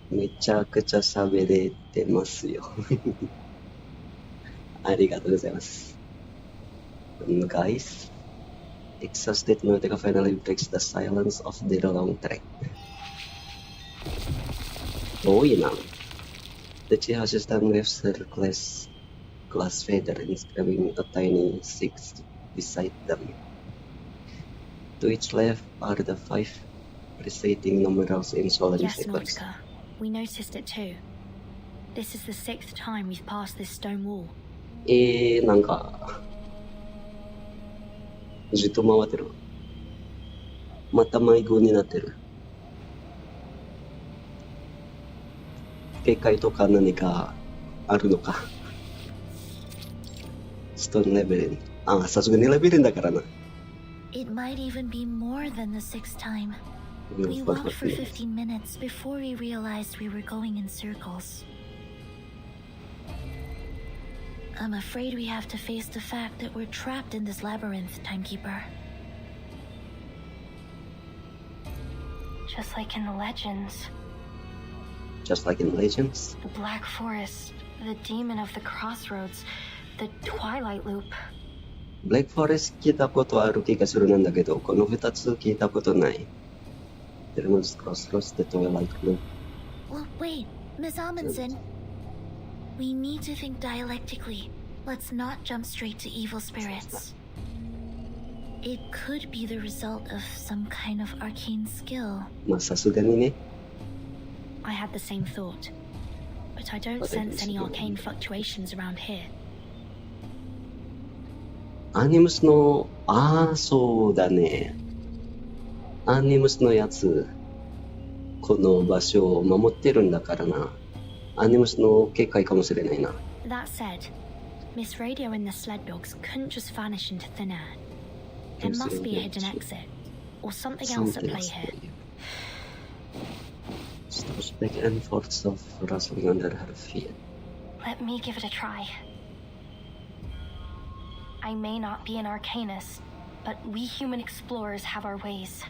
めちゃくちゃ喋れてますよ。ありがとうございます。Guys, exhausted Nautica finally breaks the silence of the long trek. 多いな。The Chihashistan lifts her glass feather and grabbing a tiny six beside them. To its left are the 5 preceding numerals in solar yes, sequence. Nautica. We noticed it too. This is the 6th time we've passed this stone wall. なんか、ずっと回ってる。また迷子になってる。警戒とか何かあるのか。ストーンレベル。さすがにレベルだからな。It might even be more than the 6th time. We walked for 15 minutes before we realized we were going in circles. I'm afraid we have to face the fact that we're trapped in this labyrinth, Timekeeper. Just like in the legends. Just like in Legends? The Black Forest, the Demon of the Crossroads, the Twilight Loop. Black Forest 聞いたことある気がするんだけど、この2つ聞いたことない。Demon's Crossroads, the Twilight Loop. Well, wait, Miss Amundsen. We need to think dialectically. Let's not jump straight to evil spirits. It could be the result of some kind of arcane skill. まあさすがにね。I had the same thought, but I don't sense any arcane fluctuations around here. アニムスの、そうだね。アニムスのやつ、この場所を守ってるんだからな。アニムスの警戒かもしれないな。That said, Miss Radio and the sled dogs couldn't just vanish into thin air. There must be a hidden exit, or something else at play here. Steps back and forth, soft rustling under her feet. Let me give it a try. I may not be an arcanist, but we human explorers have our ways.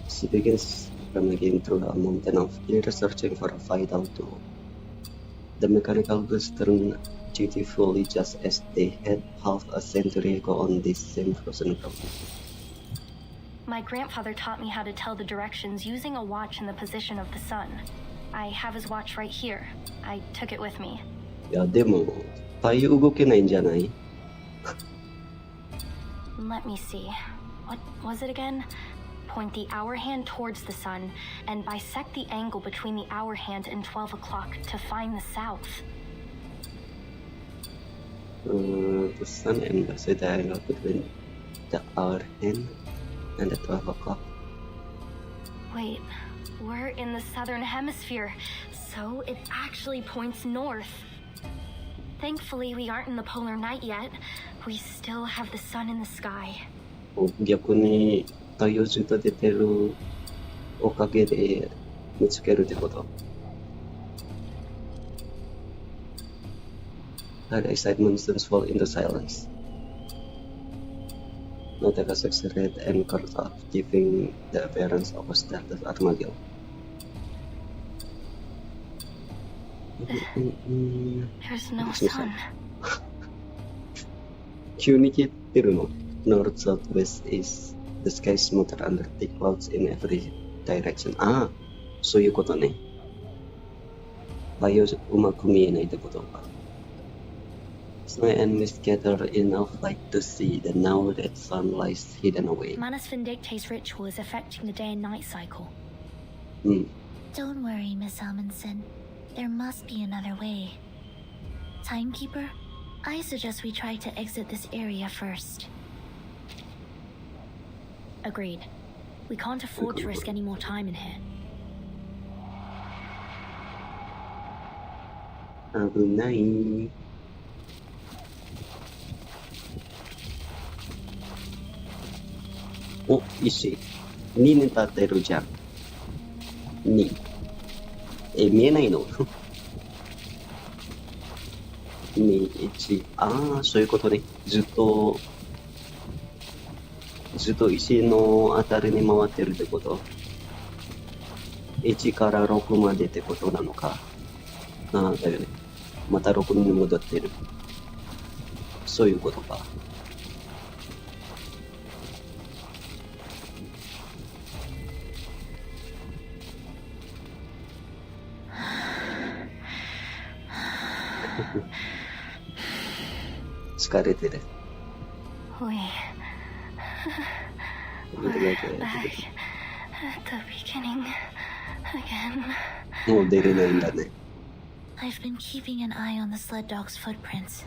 She begins rummaging through a mountain of gear, searching for a vital tool. The mechanical goods turn dutifully just as they had half a century ago on this same frozen ground. My grandfather taught me how to tell the directions using a watch and the position of the sun. I have his watch right here. I took it with me. いや、でも、太陽動けないんじゃない？ Let me see. What was it again? Point the hour hand towards the sun and bisect the angle between the hour hand and 12 o'clock to find the south. The sun and bisect the angle between the hour hand and the 12 o'clock. Wait, we're in the southern hemisphere, so it actually points north. Thankfully, we aren't in the polar night yet. We still have the sun in the sky. 逆に太陽ずっと出てるおかげで見つけるってこと。Her excitement soon fall into silence. Notega red and curled up, giving the appearance of a startled armadillo. There's no sun. 急に消えてるの。North southwest is the sky smoother under thick clouds in every direction. そういうことね。太陽うまく見えないってことか。Snow and mist gather enough light to see that now that sun lies hidden away. Manus Vindicta's ritual is affecting the day and night cycle. Don't worry, Miss Amundsen. There must be another way. Timekeeper, I suggest we try to exit this area first. Agreed. We can't afford to risk any more time in here. 危ない。お、石。2に立ってるじゃん。2。見えないの2、1。そういうことね。ずっと石のあたりに回ってるってこと。1から6までってことなのか。だよね。また6に戻ってる。そういうことか。疲れてる。We're back at the beginning again. もう出れないんだね。I've been keeping an eye on the sled dog's footprints.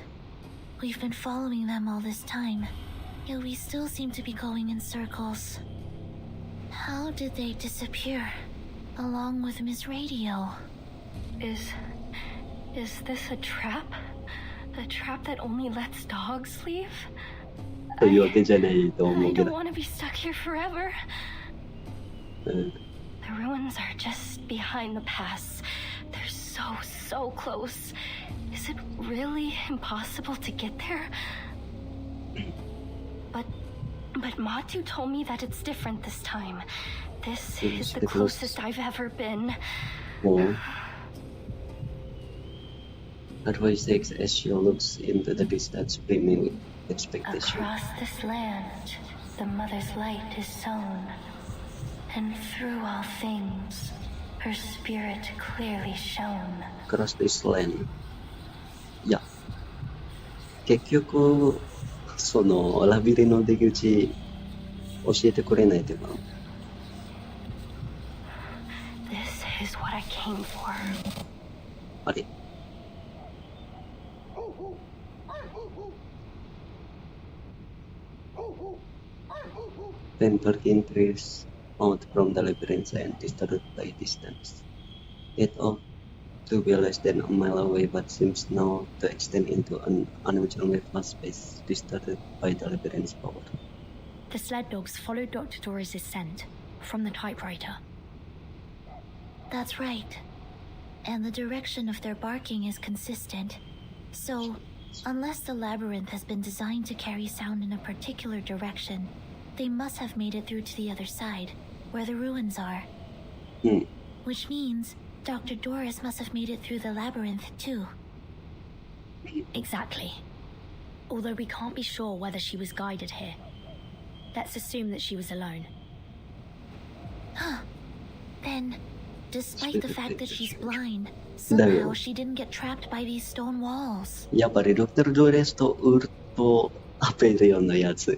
We've been following them all this time, yet we still seem to be going in circles. How did they disappear, along with Miss Radio? Is this a trap? A trap that only lets dogs leave? というわけじゃないと思 I うけ don't ど。 want to be stuck here forever. うん。 The ruins are just behind the pass. They're so close. Is it really impossible to get there? But Matu told me that it's different this time. This is the closest I've ever been. Oh. Advice takes as she looks into the distance, brimming with expectation. Across this land, the mother's light is sown, and through all things, her spirit clearly shone. Across this land. いや、結局、そのラビリの出口教えてくれないっていうか。This is what I came for. あれ。Then Tolkien trails out from the labyrinth and disturbed by distance. It ought to be less than a mile away, but seems now to extend into an unusually vast space disturbed by the labyrinth's power. The sled dogs followed Dr. Doris' scent from the typewriter. That's right. And the direction of their barking is consistent. So, unless the labyrinth has been designed to carry sound in a particular direction, they must have made it through to the other side, where the ruins are. Which means Dr. Doris must have made it through the labyrinth, too. Exactly. Although we can't be sure whether she was guided here. Let's assume that she was alone. Then, despite the fact that she's blind, somehow she didn't get trapped by these stone walls. やっぱりドクター・ドレスとウルト・アペリオンのやつ。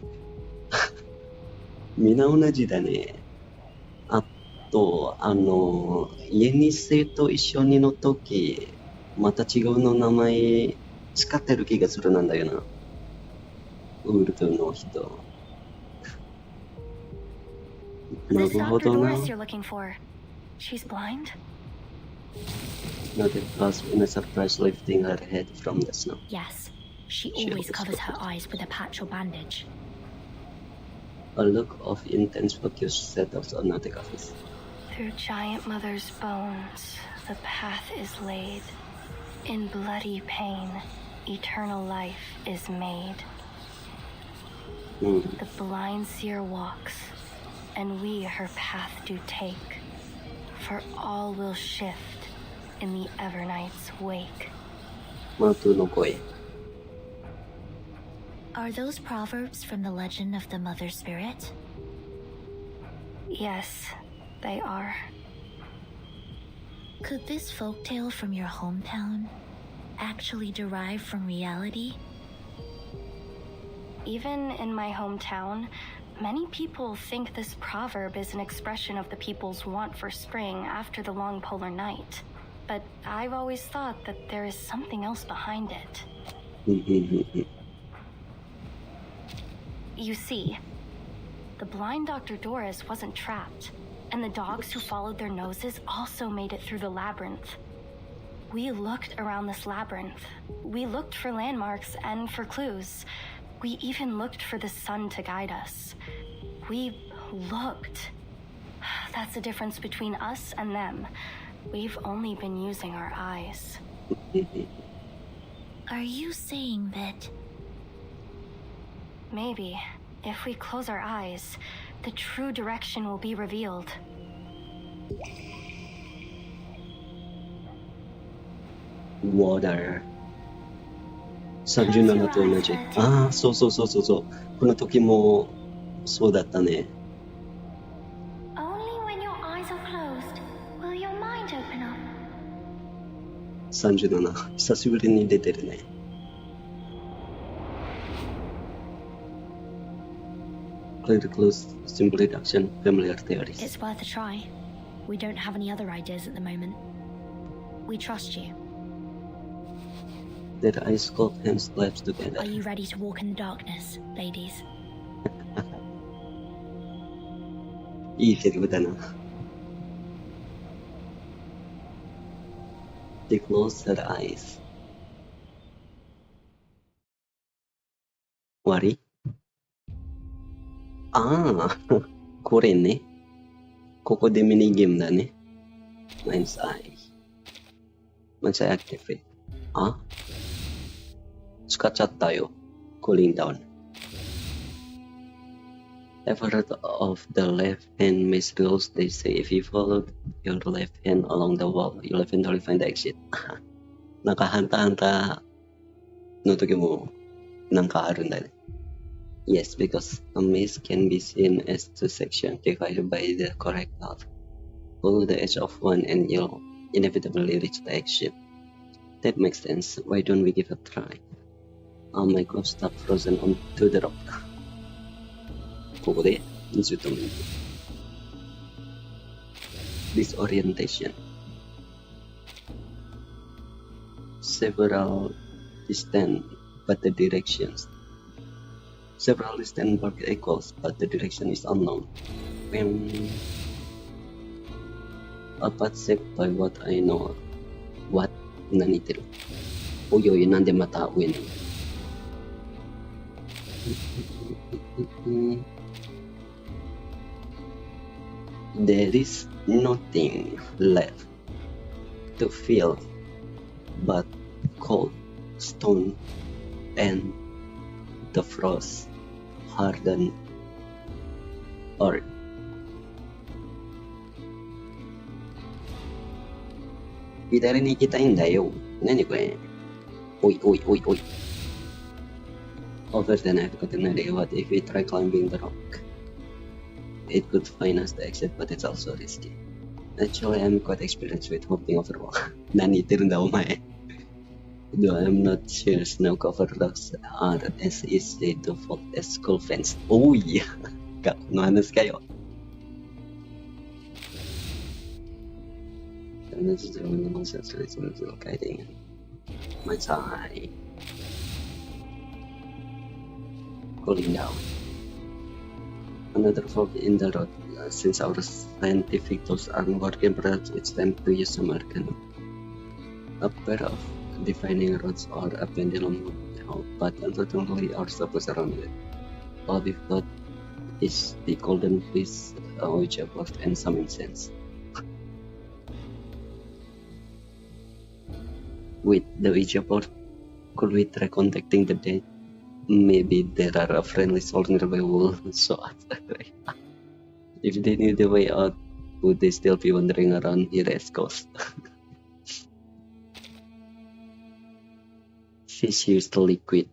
みんな同じだね。あと、イエニセと一緒にの時、また違うの名前使ってる気がするなんだよな。ウルトの人。なる This ほ Dr. どな。 Doris you're looking for, she's blind? Noted was in a surprise lifting her head from the snow. Yes. She always covers her eyes with a patch or bandage. A look of intense focus settles on Nautica's face. Through giant mother's bones, the path is laid. In bloody pain, eternal life is made. The blind seer walks, and we her path do take. For all will shift in the Evernight's wake. マトゥの声。 Are those proverbs from the legend of the Mother Spirit? Yes, they are. Could this folktale from your hometown actually derive from reality? Even in my hometown, many people think this proverb is an expression of the people's want for spring after the long polar night. But I've always thought that there is something else behind it. You see, the blind Dr. Doris wasn't trapped, and the dogs who followed their noses also made it through the labyrinth. We looked around this labyrinth. We looked for landmarks and for clues. We even looked for the sun to guide us. We looked. That's the difference between us and them. We've only been using our eyes. Are you saying that... Maybe, if we close our eyes, the true direction will be revealed. Water. 37と同じ。ああ、そうそうそうそうそう。この時もそうだったね。 Only when your eyes are closed will your mind open up. 37。久しぶりに出てるね。Play the close, simple reduction, familiar theories. It's worth a try. We don't have any other ideas at the moment. We trust you. Their eyes caught hands clasped together. Are you ready to walk in the darkness, ladies? いいセリフだな。They closed their eyes. 終わりこれね。ここでミニゲームだね。Mind's Eye。Mind's Eye Activate。使っちゃったよ。Cooling down. I've heard of the left-hand maze rules. They say if you follow your left hand along the wall, you'll eventually find the exit. なんかハンターハンターの時もなんかあるんだね。Yes, because a maze can be seen as two sections divided by the correct path. Follow the edge of one and you'll inevitably reach the exit. That makes sense. Why don't we give it a try? I might go stuck frozen onto the rock. ここでずっと見て。Disorientation. Several distant but the directions. Several distant work equals but the direction is unknown. A path shaped by what I know. What? 何言ってる？おいおい、なんでまた上にThere is nothing left to feel but cold stone and the frost hardened earth.左に行きたいんだよ。何これ？おいおいおいおい。Over then I've got an idea what if we try climbing the rock. It could find us the exit, but it's also risky. Actually, I'm quite experienced with hopping over rock. 何言ってるんだお前。Though I'm not sure snow-covered rocks are as easy to fall as school fence. おい学校の話かよ。My side. Cooling down. Another fork in the road. Since our scientific tools aren't working, perhaps it's time to use some arcana. A pair of defining rods or a pendulum would help, but unfortunately our stuff is around it. All we've got is the golden fleece, a Ouija board, and some incense. With the Ouija board, could we try contacting the dead? Maybe there are a friendly soul nearby who will show us the way. If they knew the way out, would they still be wandering around here as ghosts? Viscous liquid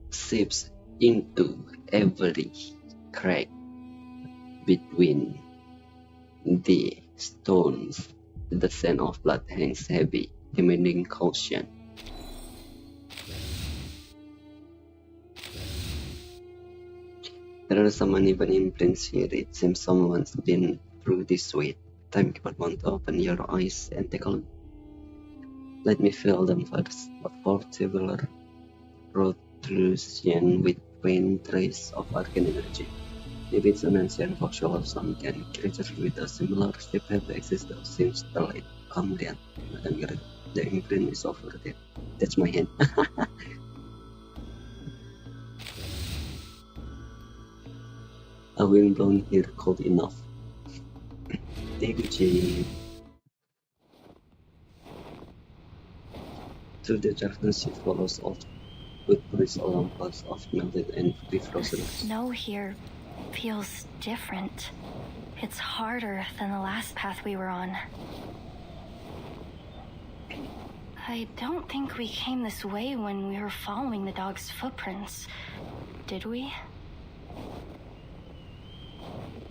seeps into every crack between the stones. The scent of blood hangs heavy, demanding caution. There are some uneven imprints here. It seems someone's been through this way. Time but want to open your eyes and take a look. Let me feel them first. A four-tubular protrusion with faint trace of arcane energy. Maybe it's an ancient fossil of some kind. Creatures with a similar shape have existed since the late Cambrian. The imprint is over there. That's my hand. A wind blown here cold enough. Deguchi. Through the darkness it follows all footprints along paths of melted and frozen. The snow here feels different. It's harder than the last path we were on. I don't think we came this way when we were following the dog's footprints, did we?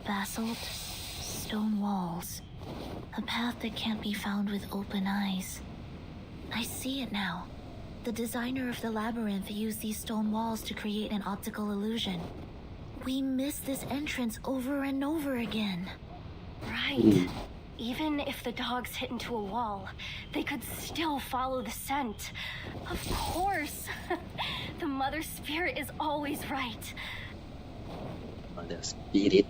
Basalt, stone walls, a path that can't be found with open eyes. I see it now. The designer of the labyrinth used these stone walls to create an optical illusion. We missed this entrance over and over again. Right. Even if the dogs hit into a wall, they could still follow the scent. Of course. The mother spirit is always right. Mother spirit.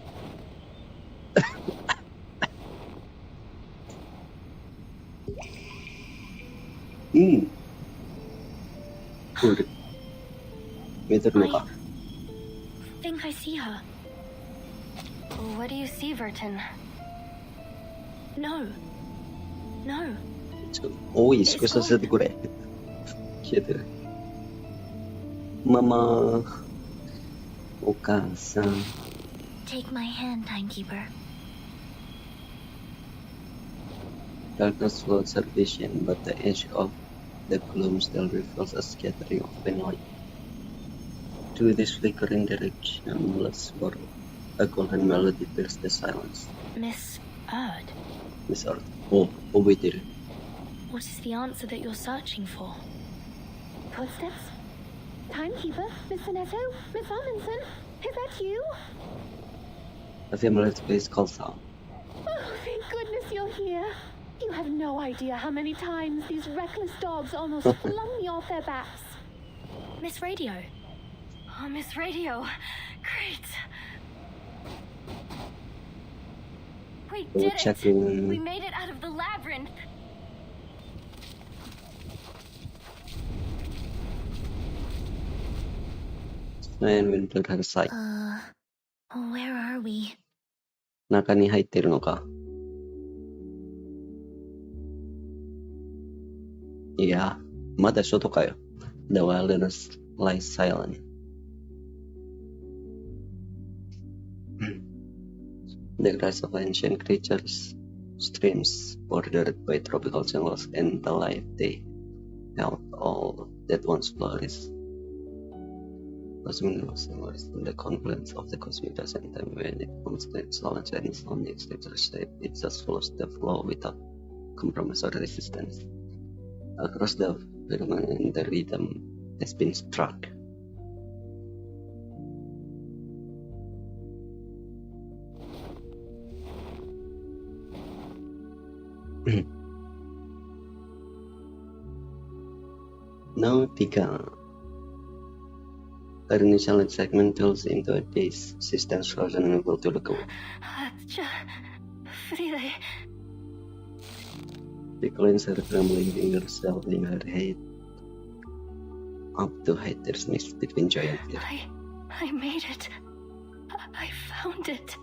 think I see her. What do you see, Verton? No. No. 多い少しさせてくれ。消えてる。ママ、お母さん。Take my hand, timekeeper. Darkness floats her vision, but the edge of the gloom still reveals a scattering of faint light. Through this flickering directionless world, a golden melody pierces the silence. Miss Erd, Miss Earth. 覚えてる。what is the answer that you're searching for? Footsteps? Timekeeper? Miss Finetto? Miss Amundsen? Is that you? A familiar face calls out. Oh, thank goodness you're here. You have no idea how many times these reckless dogs almost flung me off their backs. Miss Radio. Oh, Miss Radio. Great. We did it. We made it out of the labyrinth. And will blur her sight. Where are we? 中に入ってるのか。いや、まだ外かよ。The wilderness lies silent. The cries of ancient creatures, streams bordered by tropical jungles, and the life they held all that once flourished. Cosmic was the confluence of the cosmic dust and time when it comes to its knowledge and its own exterior shape. It just follows the flow without compromise or resistance. Across the firmament, the rhythm has been struck. Nautical. Her initial excitement turns into a daze. She stands frozen and unable to look away. She cleans her trembling fingers, holding her head up to hide their mix between joy and fear. I made it. I found it.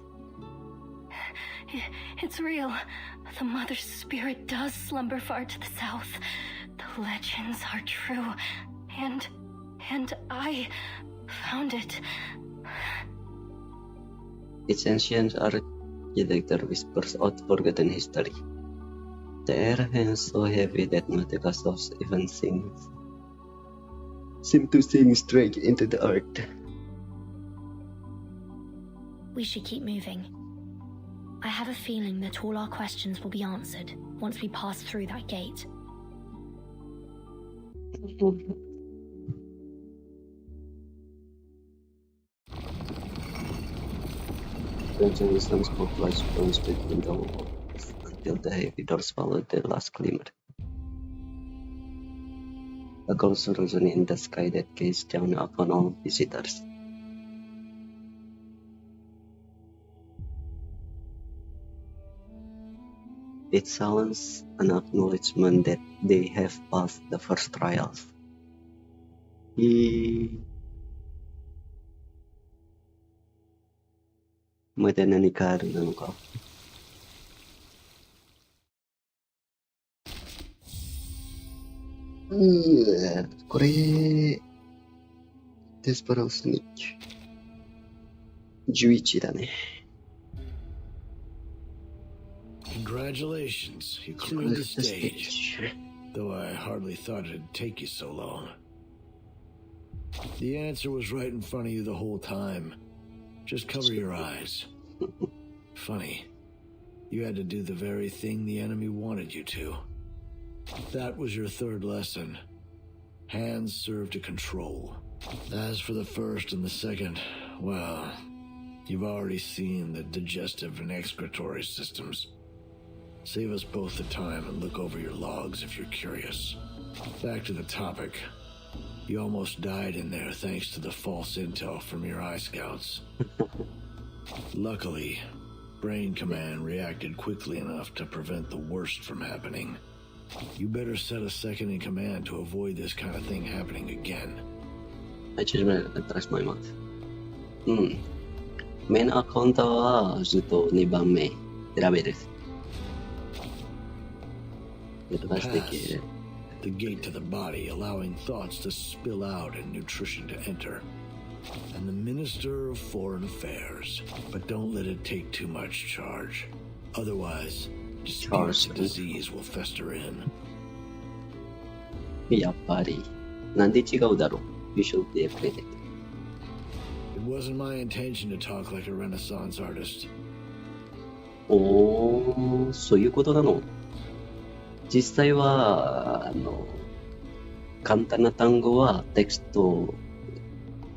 It's real. The mother's spirit does slumber far to the south. The legends are true. And I found it. Its ancient architecture whispers out forgotten history. The air hangs so heavy that not the castles even seem to sink straight into the earth. We should keep moving. I have a feeling that all our questions will be answered once we pass through that gate. Crimson wisdom spoke like stones between the walls until the heavy doors followed their last glimmer. A ghost rose in the sky that gazed down upon all visitors. Its silence an acknowledgement that they have passed the first trials. まだ何かあるのか。これ、デスパラウスに11だね。Congratulations, you cleared the stage. Though I hardly thought it'd take you so long. The answer was right in front of you the whole time. Just cover your eyes. Funny, you had to do the very thing the enemy wanted you to. That was your third lesson. Hands serve to control. As for the first and the second, well, you've already seen the digestive and excretory systems. Save us both the time and look over your logs if you're curious. Back to the topic. You almost died in there thanks to the false intel from your eye scouts. Luckily, Brain Command reacted quickly enough to prevent the worst from happening. You better set a second in command to avoid this kind of thing happening again. I just trust my mouth. うん。メインアカウントはずっと2番目選べです。Pass the gate to the body, allowing thoughts to spill out and nutrition to enter. And the Minister of Foreign Affairs. But don't let it take too much charge. Otherwise, disputes and disease will fester in. やっぱり。なんで違うだろう You should be afraid. It wasn't my intention to talk like a Renaissance artist. おー、そういうことなの。実際は、簡単な単語はテキスト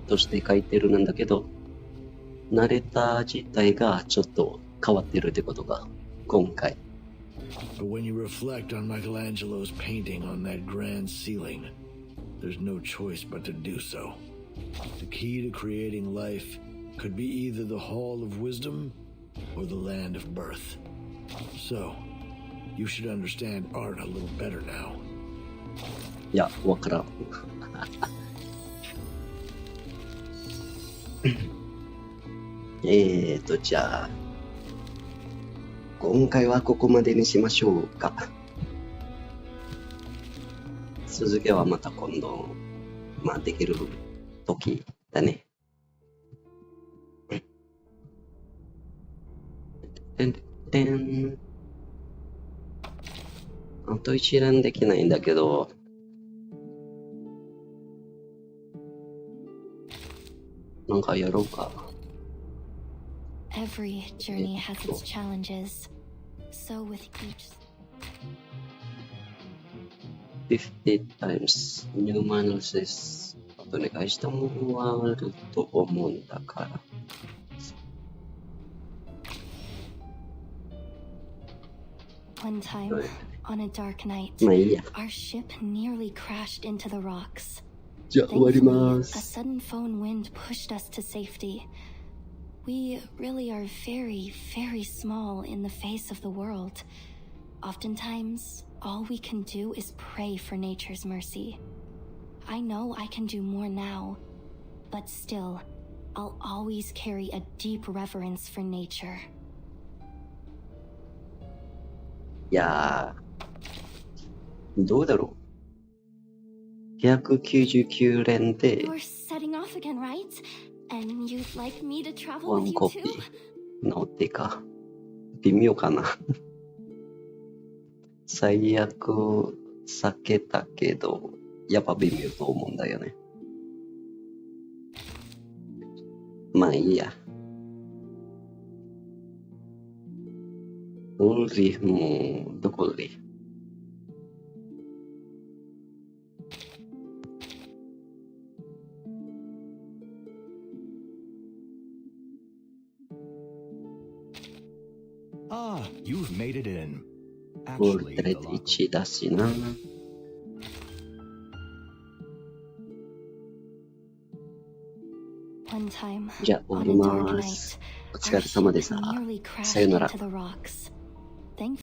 として書いてるんだけど、ナレーター自体がちょっと変わってるってことが、今回。But when you reflect on Michelangelo's painting on that grand ceiling, there's no choice but to do so. The key to creating life could be either the Hall of Wisdom or the Land of Birth. So, you should understand art a little better now. いや、わからん。じゃあ、今回はここまでにしましょうか。続きはまた今度、できる時だね。てん。あと一覧できないんだけど、なんかやろうか。Every journey has its challenges. So with each 50 times new analysis お願いしたものはあると思うんだから。One time, on a dark night, まあいいや。 our ship nearly crashed into the rocks. じゃあ終わりま Thankfully, す。 a sudden phone wind pushed us to safety. We really are very, very small in the face of the world. Oftentimes, all we can do is pray for nature's mercy. I know I can do more now, but still, I'll always carry a deep reverence for nature. いやー、どうだろう。199連で You're setting off again, right? And you'd like me to travel ワ with ン you コピ too? ーのってか、微妙かな。最悪避けたけど、やっぱ微妙と思うんだよね。まあいいや。ウリも、どこウリAh, you've made it in. ウル Actually, テレ the 1だしな。One time, じゃあ終わ on り a dark ま night, す。お our 疲れ様で ship した。 nearly さよ crashed なら。 into the rocks.